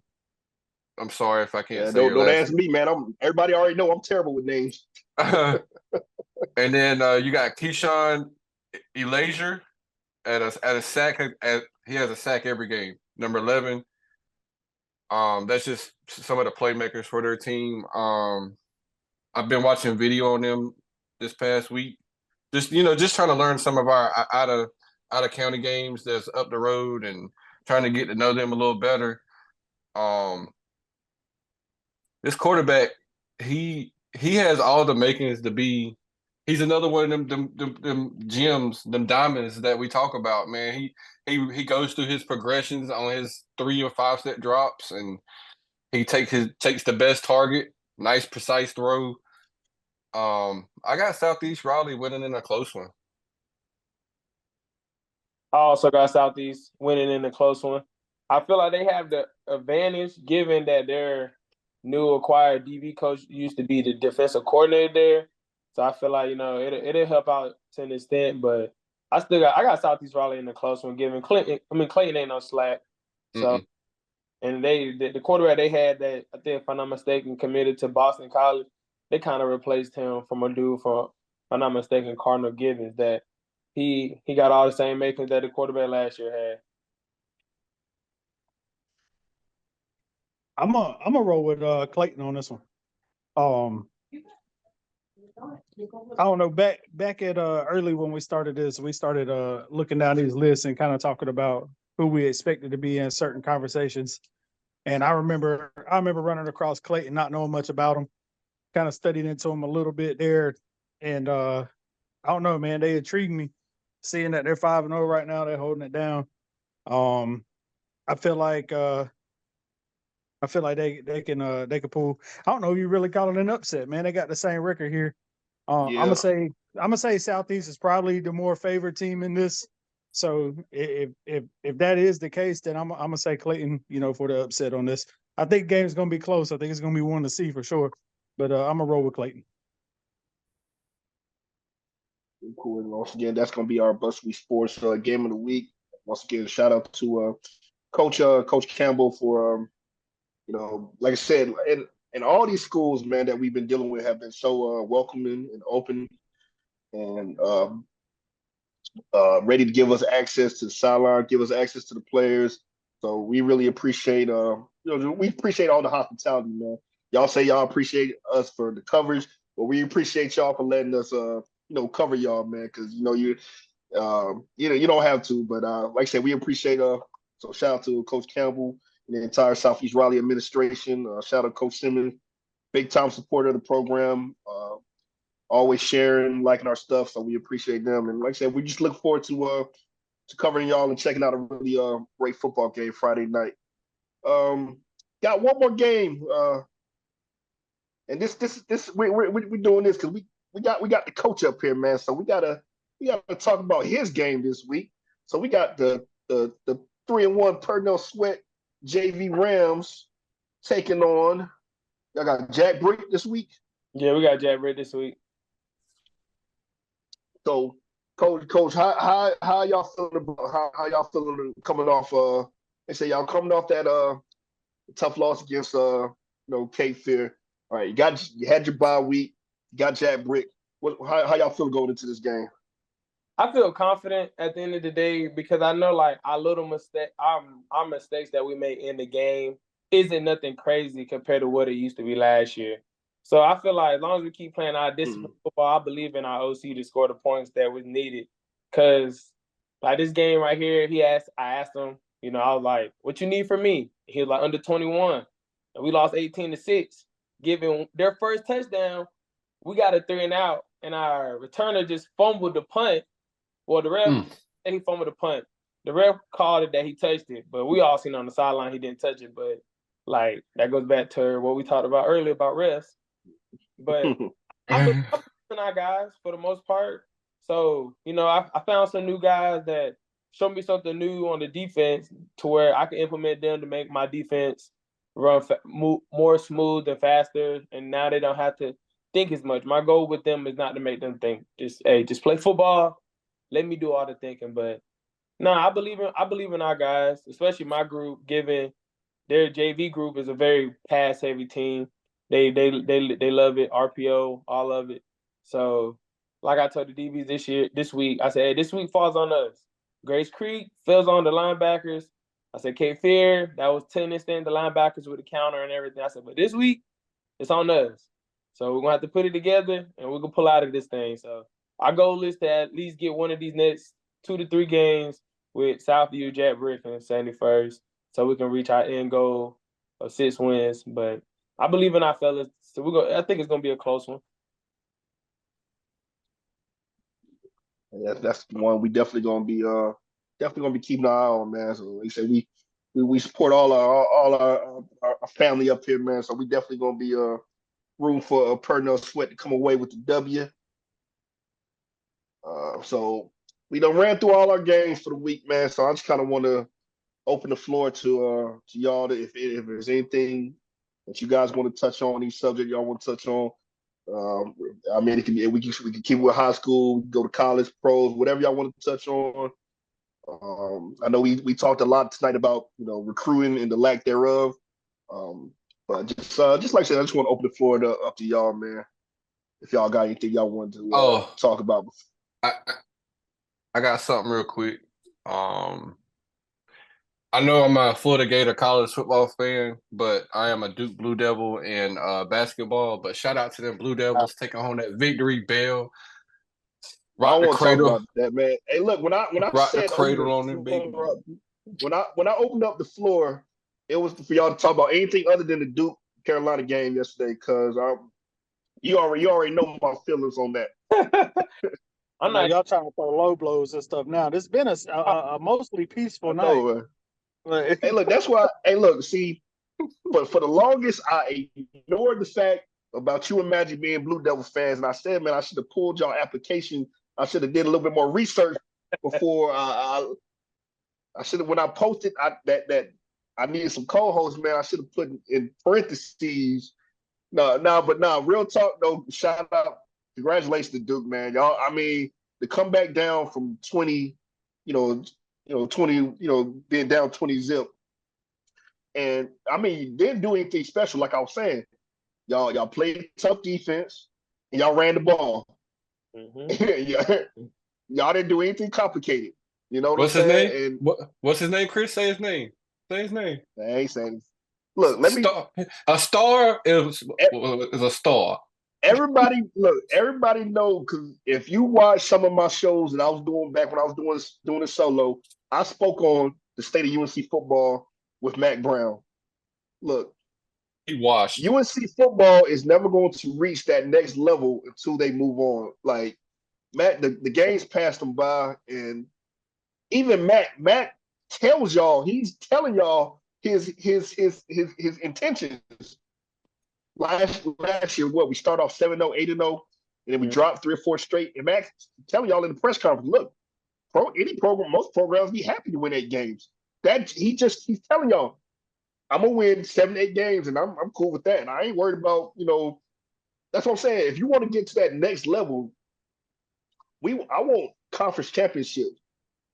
I'm sorry if I can't say. Don't ask me, man. Everybody already know I'm terrible with names. And then you got Keyshawn Elazier at a sack. He has a sack every game. Number 11. That's just some of the playmakers for their team. I've been watching video on them this past week. Just trying to learn some of our out of county games that's up the road and trying to get to know them a little better. this quarterback, he has all the makings to be. He's another one of them gems, them diamonds that we talk about, man. He goes through his progressions on his 3 or 5 step drops, and he takes the best target, nice precise throw. I got Southeast Raleigh winning in a close one. I also got Southeast winning in a close one. I feel like they have the advantage given that their new acquired DB coach used to be the defensive coordinator there. So I feel like, it'll help out to an extent, but I got Southeast Raleigh in the close one, giving Clayton ain't no slack. So and the quarterback they had that, I think if I'm not mistaken, committed to Boston College, they kind of replaced him from a dude from, if I'm not mistaken, Cardinal Gibbons, that he got all the same makings that the quarterback last year had. I'm a roll with Clayton on this one. I don't know. Back at early when we started this, we started looking down these lists and kind of talking about who we expected to be in certain conversations. And I remember running across Clayton, not knowing much about him, kind of studied into him a little bit there. And I don't know, man, they intrigued me. Seeing that they're 5-0 right now, they're holding it down. I feel like they can pull. I don't know if you really call it an upset, man. They got the same record here. Yeah. I'm gonna say Southeast is probably the more favored team in this. So if that is the case, then I'm gonna say Clayton, for the upset on this. I think the game's gonna be close. I think it's gonna be 1-0 for sure. But I'm gonna roll with Clayton. Cool. And once again, that's gonna be our Busby Sports game of the week. Once again, shout out to Coach Campbell for like I said, and all these schools, man, that we've been dealing with have been so welcoming and open and ready to give us access to the sideline, give us access to the players. So we really appreciate we appreciate all the hospitality, man. Y'all say y'all appreciate us for the coverage, but we appreciate y'all for letting us cover y'all, man, because you don't have to, but like I said, we appreciate so shout out to Coach Campbell and the entire Southeast Raleigh administration. Shout out to Coach Simmons, big time supporter of the program, always sharing, liking our stuff. So we appreciate them. And like I said, we just look forward to covering y'all and checking out a really great football game Friday night. Got one more game, and this we're doing this because we got the coach up here, man. So we gotta talk about his game this week. So we got the 3-1 Purnell Sweat JV Rams taking on. Y'all got Jack Brick this week. Yeah, we got Jack Brick this week. So, Coach, how y'all feeling about how y'all feeling coming off? They say y'all coming off that tough loss against Cape Fear. All right, you had your bye week. You got Jack Brick. How y'all feel going into this game? I feel confident at the end of the day because I know like our mistakes that we made in the game isn't nothing crazy compared to what it used to be last year. So I feel like as long as we keep playing our disciplined football, I believe in our OC to score the points that was needed. Cause like this game right here, I asked him, I was like, "What you need from me?" He was like, "Under 21," and we lost 18-6. Given their first touchdown, we got a 3-and-out, and our returner just fumbled the punt. Well, the ref said he fumbled the punt. The ref called it that he touched it, but we all seen on the sideline he didn't touch it. But like that goes back to what we talked about earlier about refs. But I believe in our guys for the most part. So I found some new guys that showed me something new on the defense to where I can implement them to make my defense run more smooth and faster. And now they don't have to think as much. My goal with them is not to make them think. Just play football. Let me do all the thinking. But no, I believe in our guys, especially my group, given their JV group is a very pass heavy team. They love it, RPO, all of it. So like I told the DBs this week, I said, hey, this week falls on us. Grace Creek falls on the linebackers. I said, Cape Fear, that was tennis thing, the linebackers with the counter and everything. I said, but this week, it's on us. So we're going to have to put it together, and we're going to pull out of this thing. So our goal is to at least get one of these next 2 to 3 games with Southview, Jack Brick, and 71st, so we can reach our end goal of 6 wins. But I believe in our fellas. So I think it's gonna be a close one. Yeah, that's the one we definitely gonna be keeping an eye on, man. So like I said, we support all our family up here, man. So we definitely gonna be room for Pernell Sweat to come away with the W. So we done ran through all our games for the week, man. So I just kind of want to open the floor to y'all if there's anything that you guys want to touch on, any subject y'all want to touch on. I mean, we can keep it with high school, go to college, pros, whatever y'all want to touch on. I know we talked a lot tonight about recruiting and the lack thereof. But just like I said, I just want to open the floor up to y'all, man. If y'all got anything y'all want to talk about. I got something real quick. I know I'm a Florida Gator college football fan, but I am a Duke Blue Devil in basketball. But shout out to them Blue Devils taking home that victory bell. I don't want to talk about that, man. Hey, look, when I said the cradle on them, baby. When I opened up the floor, it was for y'all to talk about anything other than the Duke Carolina game yesterday, because you already know my feelings on that. I know y'all trying to throw low blows and stuff. Now this has been a mostly peaceful night. Hey, look, that's why. Hey, look, see, but for the longest, I ignored the fact about you and Magic being Blue Devils fans, and I said, man, I should have pulled y'all application. I should have did a little bit more research before I should have, when I posted that I needed some co-hosts, man. I should have put in parentheses. No, real talk though. Shout out, congratulations to Duke, man. Y'all, I mean, to come back down from 20, 20, being down 20 zip. And I mean, you didn't do anything special, like I was saying. Y'all played tough defense and y'all ran the ball. Mm-hmm. Y'all didn't do anything complicated. You know what's his name? What's his name, Chris? Say his name. Say his name. I ain't saying. Look, A star is a star. Everybody know, because if you watch some of my shows that I was doing back when I was doing it solo, I spoke on the state of UNC football with Mac Brown. Look, he washed. UNC football is never going to reach that next level until they move on. Like Matt, the games passed them by, and even Matt tells y'all, he's telling y'all his intentions. Last year, we start off 7-0, 8-0, and then we dropped 3 or 4 straight. And Max telling y'all in the press conference, look, most programs be happy to win 8 games. That he's telling y'all, I'm gonna win 7, 8 games, and I'm cool with that. And I ain't worried about, that's what I'm saying. If you want to get to that next level, I want conference championships.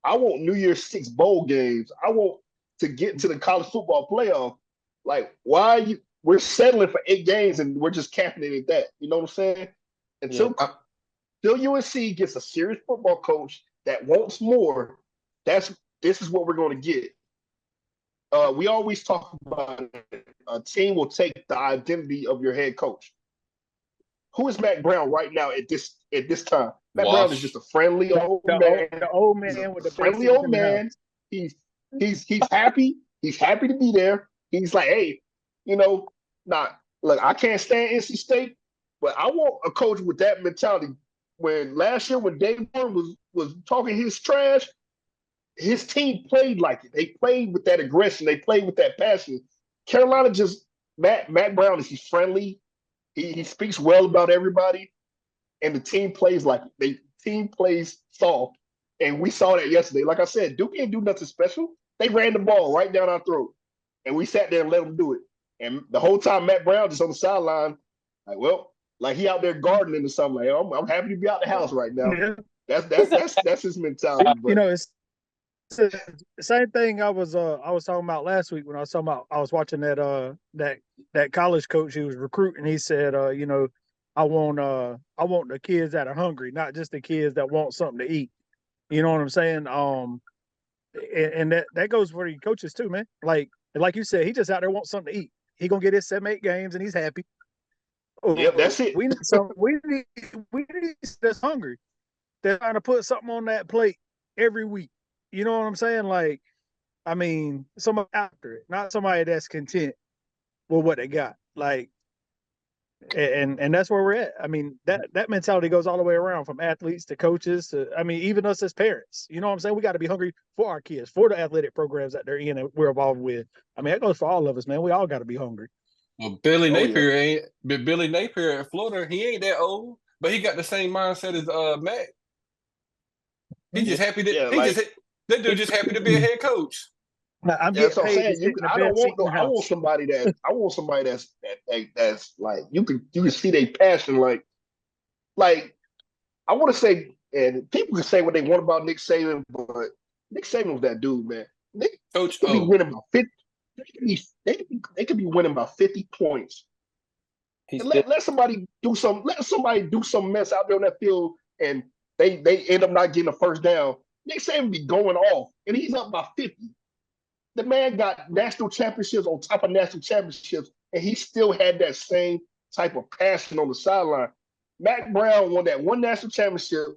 I want New Year's 6 bowl games. I want to get to the college football playoff. Like, why we're settling for 8 games and we're just capping it at that. You know what I'm saying? Until UNC gets a serious football coach that wants more, this is what we're going to get. We always talk about a team will take the identity of your head coach. Who is Mac Brown right now at this time? Mac Brown is just a friendly old man. The old man with the friendly old man. He's happy. He's happy to be there. He's like, hey, look, I can't stand NC State, but I want a coach with that mentality. When last year, when Dave Warren was talking his trash, his team played like it. They played with that aggression. They played with that passion. Carolina Matt Brown is friendly. He speaks well about everybody, and the team plays like it. The team plays soft, and we saw that yesterday. Like I said, Duke didn't do nothing special. They ran the ball right down our throat, and we sat there and let them do it. And the whole time, Matt Brown just on the sideline, like he out there gardening or something. Like, I'm happy to be out the house right now. Yeah. That's his mentality. But, it's the same thing I was talking about last week when I was watching that college coach who was recruiting. He said, I want the kids that are hungry, not just the kids that want something to eat. You know what I'm saying? And that goes for the coaches too, man. Like you said, he just out there wants something to eat. He gonna get his 7, 8 games and he's happy. Yep, that's it. We need that's hungry. They're trying to put something on that plate every week. You know what I'm saying? Like, I mean, somebody after it, not somebody that's content with what they got. Like, and that's where we're at. I mean, that mentality goes all the way around from athletes to coaches to, I mean, even us as parents. You know what I'm saying? We got to be hungry for our kids, for the athletic programs that they're in and we're involved with. I mean, that goes for all of us, man. We all got to be hungry. Well, Billy Oh, yeah. Napier ain't. But Billy Napier at Florida, he ain't that old, but he got the same mindset as Matt. He just happy that Yeah, he like just that dude just happy to be a head coach. Now, I'm that's getting what I'm paid to saying. sit in the I don't best seat want in no. the I want house. somebody that's like you can see their passion. Like I want to say, and people can say what they want about Nick Saban, but Nick Saban was that dude, man. Nick Coach could be O. winning by 50. They could be winning by 50 points. He's And still let somebody do some mess out there on that field, and they end up not getting a first down. Nick Saban be going off, and he's up by 50. The man got national championships on top of national championships, and he still had that same type of passion on the sideline. Mac Brown won that one national championship.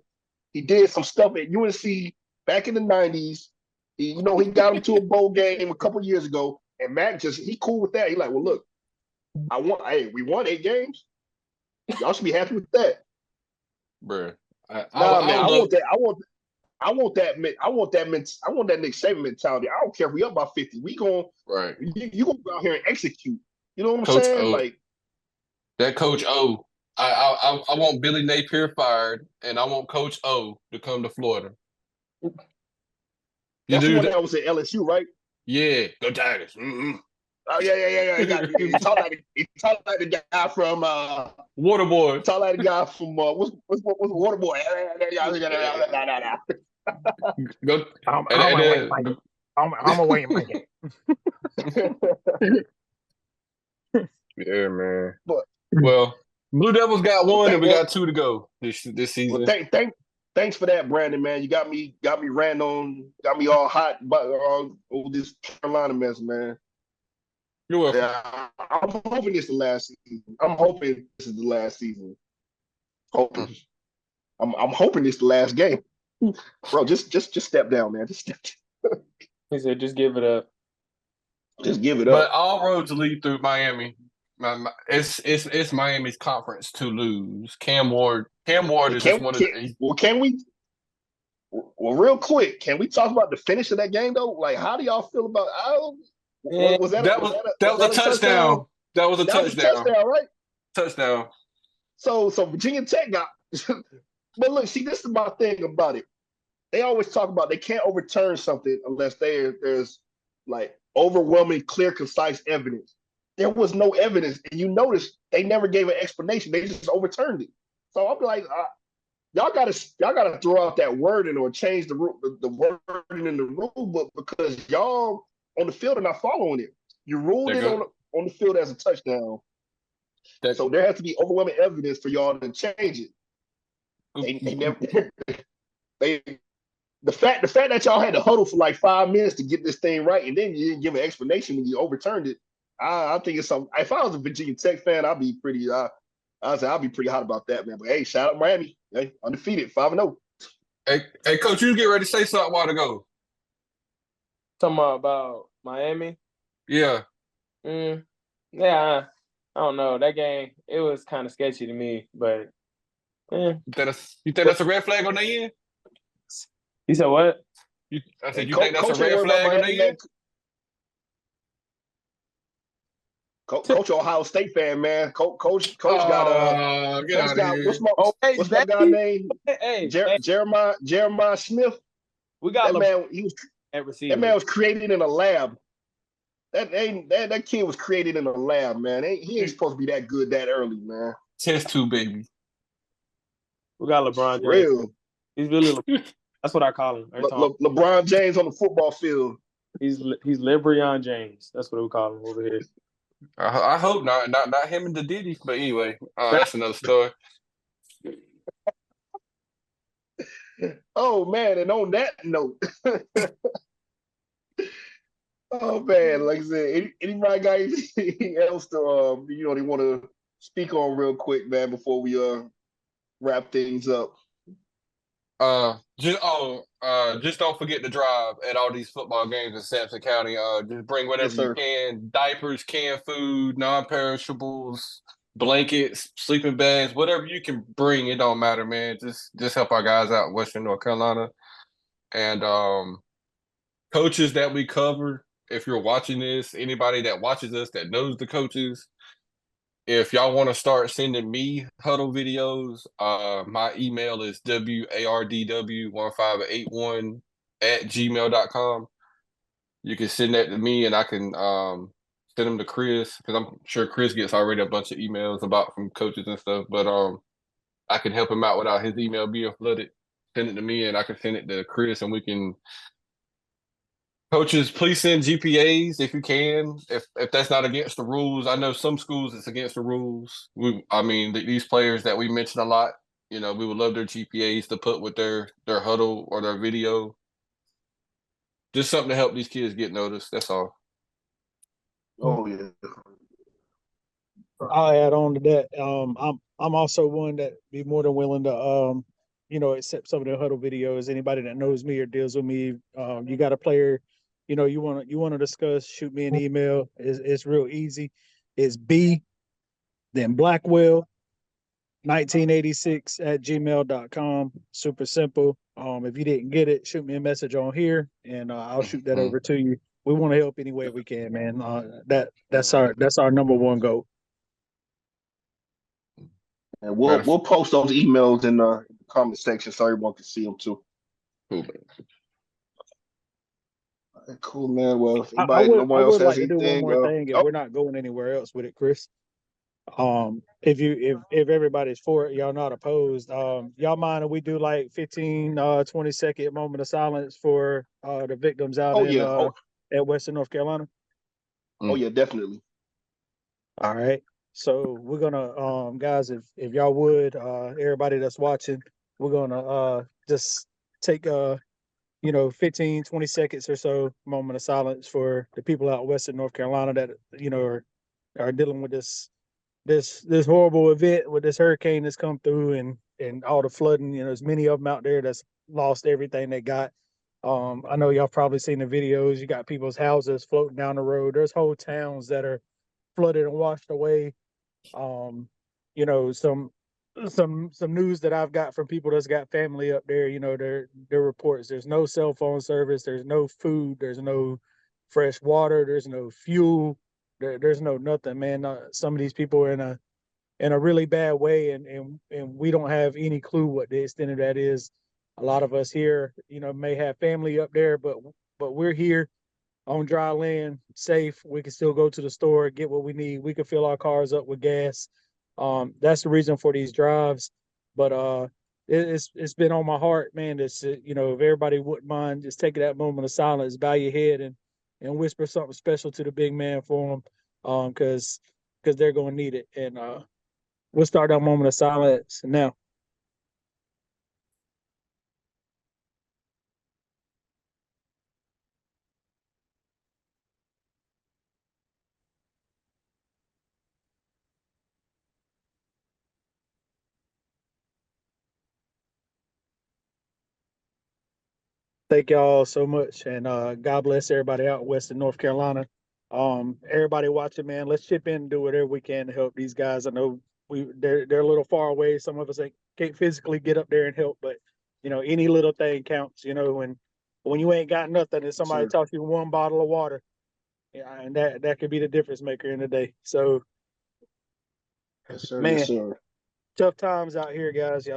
He did some stuff at UNC back in the 90s. He got him to a bowl game a couple years ago, and Mac he cool with that. He like, well, look, we won 8 games. Y'all should be happy with that. Bruh. Nah, man, I I would want love, that. I want that. I want that. I want that Nick Saban mentality. I don't care if we up by 50. We going. right. You gonna go out here and execute. You know what I'm Coach saying? O. Like, That Coach O. I want Billy Napier fired, and I want Coach O to come to Florida. You that's the do one that? that was at LSU, right? Yeah, go Tigers. Oh yeah. He talked like the guy from Waterboy. talk like the guy from what's Waterboy? Go I'm and, and waiting, then Mike. I'm waiting, Mike. yeah, man. But Well, Blue Devils got one, and we well, got 2 to go this well, season. thanks for that, Brandon. Man, you got me ranting on, got me all hot about all this Carolina mess, man. You're welcome. Yeah, I'm hoping this is the last season. I'm hoping this is the last season. Hoping. I'm hoping this is the last game. Bro, just step down, man. Just step down. he said just give it up. Just give it But up. all roads lead through Miami. It's Miami's conference to lose. Cam Ward is just one of the. Can we? Well, real quick, can we talk about the finish of that game though? Like, how do y'all feel about? Was that That was a touchdown. That was a That was a touchdown. touchdown, right? Touchdown. So Virginia Tech got. But look, see, this is my thing about it. They always talk about they can't overturn something unless there's like overwhelming, clear, concise evidence. There was no evidence, and you notice they never gave an explanation. They just overturned it. So I'll be like, y'all gotta throw out that wording or change the wording in the rule book because y'all on the field are not following it. You ruled it on the field as a touchdown. So there has to be overwhelming evidence for y'all to change it. They never. The fact that y'all had to huddle for like 5 minutes to get this thing right, and then you didn't give an explanation when you overturned it. I think it's something. If I was a Virginia Tech fan, I'd be pretty. I'd be pretty hot about that, man. But hey, shout out Miami, hey, undefeated, 5-0. Hey, Coach, you get ready to say something a while ago. Talking about Miami. Yeah. Yeah, I don't know. That game, it was kind of sketchy to me, but You think that's a red flag on their end? You said what? I said, you think that's a red flag on their end? Coach Ohio State fan, man. Coach got what's my guy name? Hey, Jeremiah Smith. We got that man. That man was created in a lab. That kid was created in a lab, man. He ain't supposed to be that good that early, man. Test tube, baby. We got LeBron James. Real. He's really. That's what I call him. LeBron James on the football field. He's LeBron James. That's what we call him over here. I hope not him and the Diddy. But anyway, that's another story. Oh man, and on that note, oh man, like I said, anybody got anything else to they want to speak on real quick, man, before we wrap things up? Just don't forget to drive at all these football games in Sampson County. Just bring Yes, whatever you sir. can: diapers, canned food, non-perishables, blankets, sleeping bags, whatever you can bring. It don't matter, man. Just help our guys out in Western North Carolina. And coaches that we cover, if you're watching this, anybody that watches us that knows the coaches, if y'all want to start sending me huddle videos, my email is wardw1581@gmail.com. You can send that to me and I can send them to Chris, because I'm sure Chris gets already a bunch of emails about from coaches and stuff. But I can help him out without his email being flooded. Send it to me and I can send it to Chris, and we can. Coaches, please send GPAs if you can. If that's not against the rules, I know some schools it's against the rules. These players that we mentioned a lot, we would love their GPAs to put with their huddle or their video. Just something to help these kids get noticed. That's all. Oh yeah. I'll add on to that. I'm also one that be more than willing to accept some of the huddle videos. Anybody that knows me or deals with me, you got a player, you want to discuss, shoot me an email. It's real easy. It's B, then Blackwell 1986@gmail.com. Super simple. If you didn't get it, shoot me a message on here and I'll shoot that over to you. We want to help any way we can, man. That's our number one goal. And we'll post those emails in the comment section so everyone can see them too. Cool, man. Cool, man. Well, if I no one else would has like to do one anything, more thing if we're not going anywhere else with it, Chris. If everybody's for it, y'all not opposed, y'all mind if we do like 15 20-second moment of silence for the victims out at Western North Carolina? Oh yeah, definitely. All right. So we're gonna guys, if y'all would, everybody that's watching, we're gonna just take 15 20 seconds or so moment of silence for the people out in Western North Carolina that are dealing with this horrible event with this hurricane that's come through and all the flooding. There's many of them out there that's lost everything they got. I know y'all probably seen the videos. You got people's houses floating down the road. There's whole towns that are flooded and washed away. Some news that I've got from people that's got family up there, their reports. There's no cell phone service, there's no food, there's no fresh water, there's no fuel, there's no nothing, man. Some of these people are in a really bad way, and we don't have any clue what the extent of that is. A lot of us here, may have family up there, but we're here on dry land, safe. We can still go to the store, get what we need. We can fill our cars up with gas. That's the reason for these drives. But it's been on my heart, man. If everybody wouldn't mind just taking that moment of silence, bow your head and whisper something special to the big man for them, because they're gonna need it. And we'll start that moment of silence now. Thank y'all so much, and God bless everybody out in Western North Carolina. Everybody watching, man, let's chip in and do whatever we can to help these guys. I know they're a little far away. Some of us can't physically get up there and help, but any little thing counts. When you ain't got nothing, and somebody toss you one bottle of water, yeah, and that could be the difference maker in the day. So, Yes, sir. man, Yes, sir. tough times out here, guys.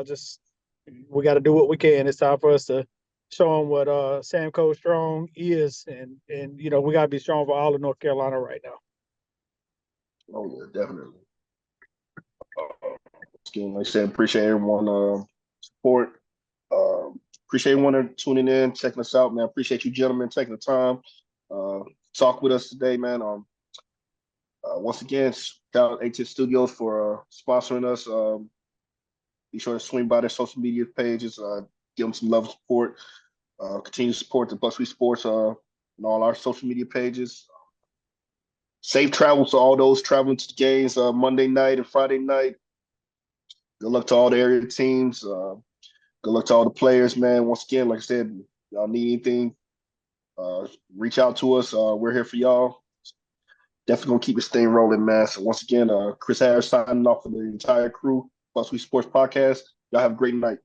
We got to do what we can. It's time for us to show them what Samco Strong is, and we got to be strong for all of North Carolina right now. Oh yeah, definitely. Again, like I said, appreciate everyone support. Appreciate everyone tuning in, checking us out, man. Appreciate you gentlemen taking the time talk with us today, man. Once again, shout out ATIP Studios for sponsoring us. Be sure to swing by their social media pages, give them some love and support. Continue to support the Busby Sports on all our social media pages. Safe travels to all those traveling to the games Monday night and Friday night. Good luck to all the area teams. Good luck to all the players, man. Once again, like I said, y'all need anything, reach out to us. We're here for y'all. Definitely gonna keep this thing rolling, man. So once again, Chris Harris signing off for the entire crew, Plus We Sports Podcast. Y'all have a great night.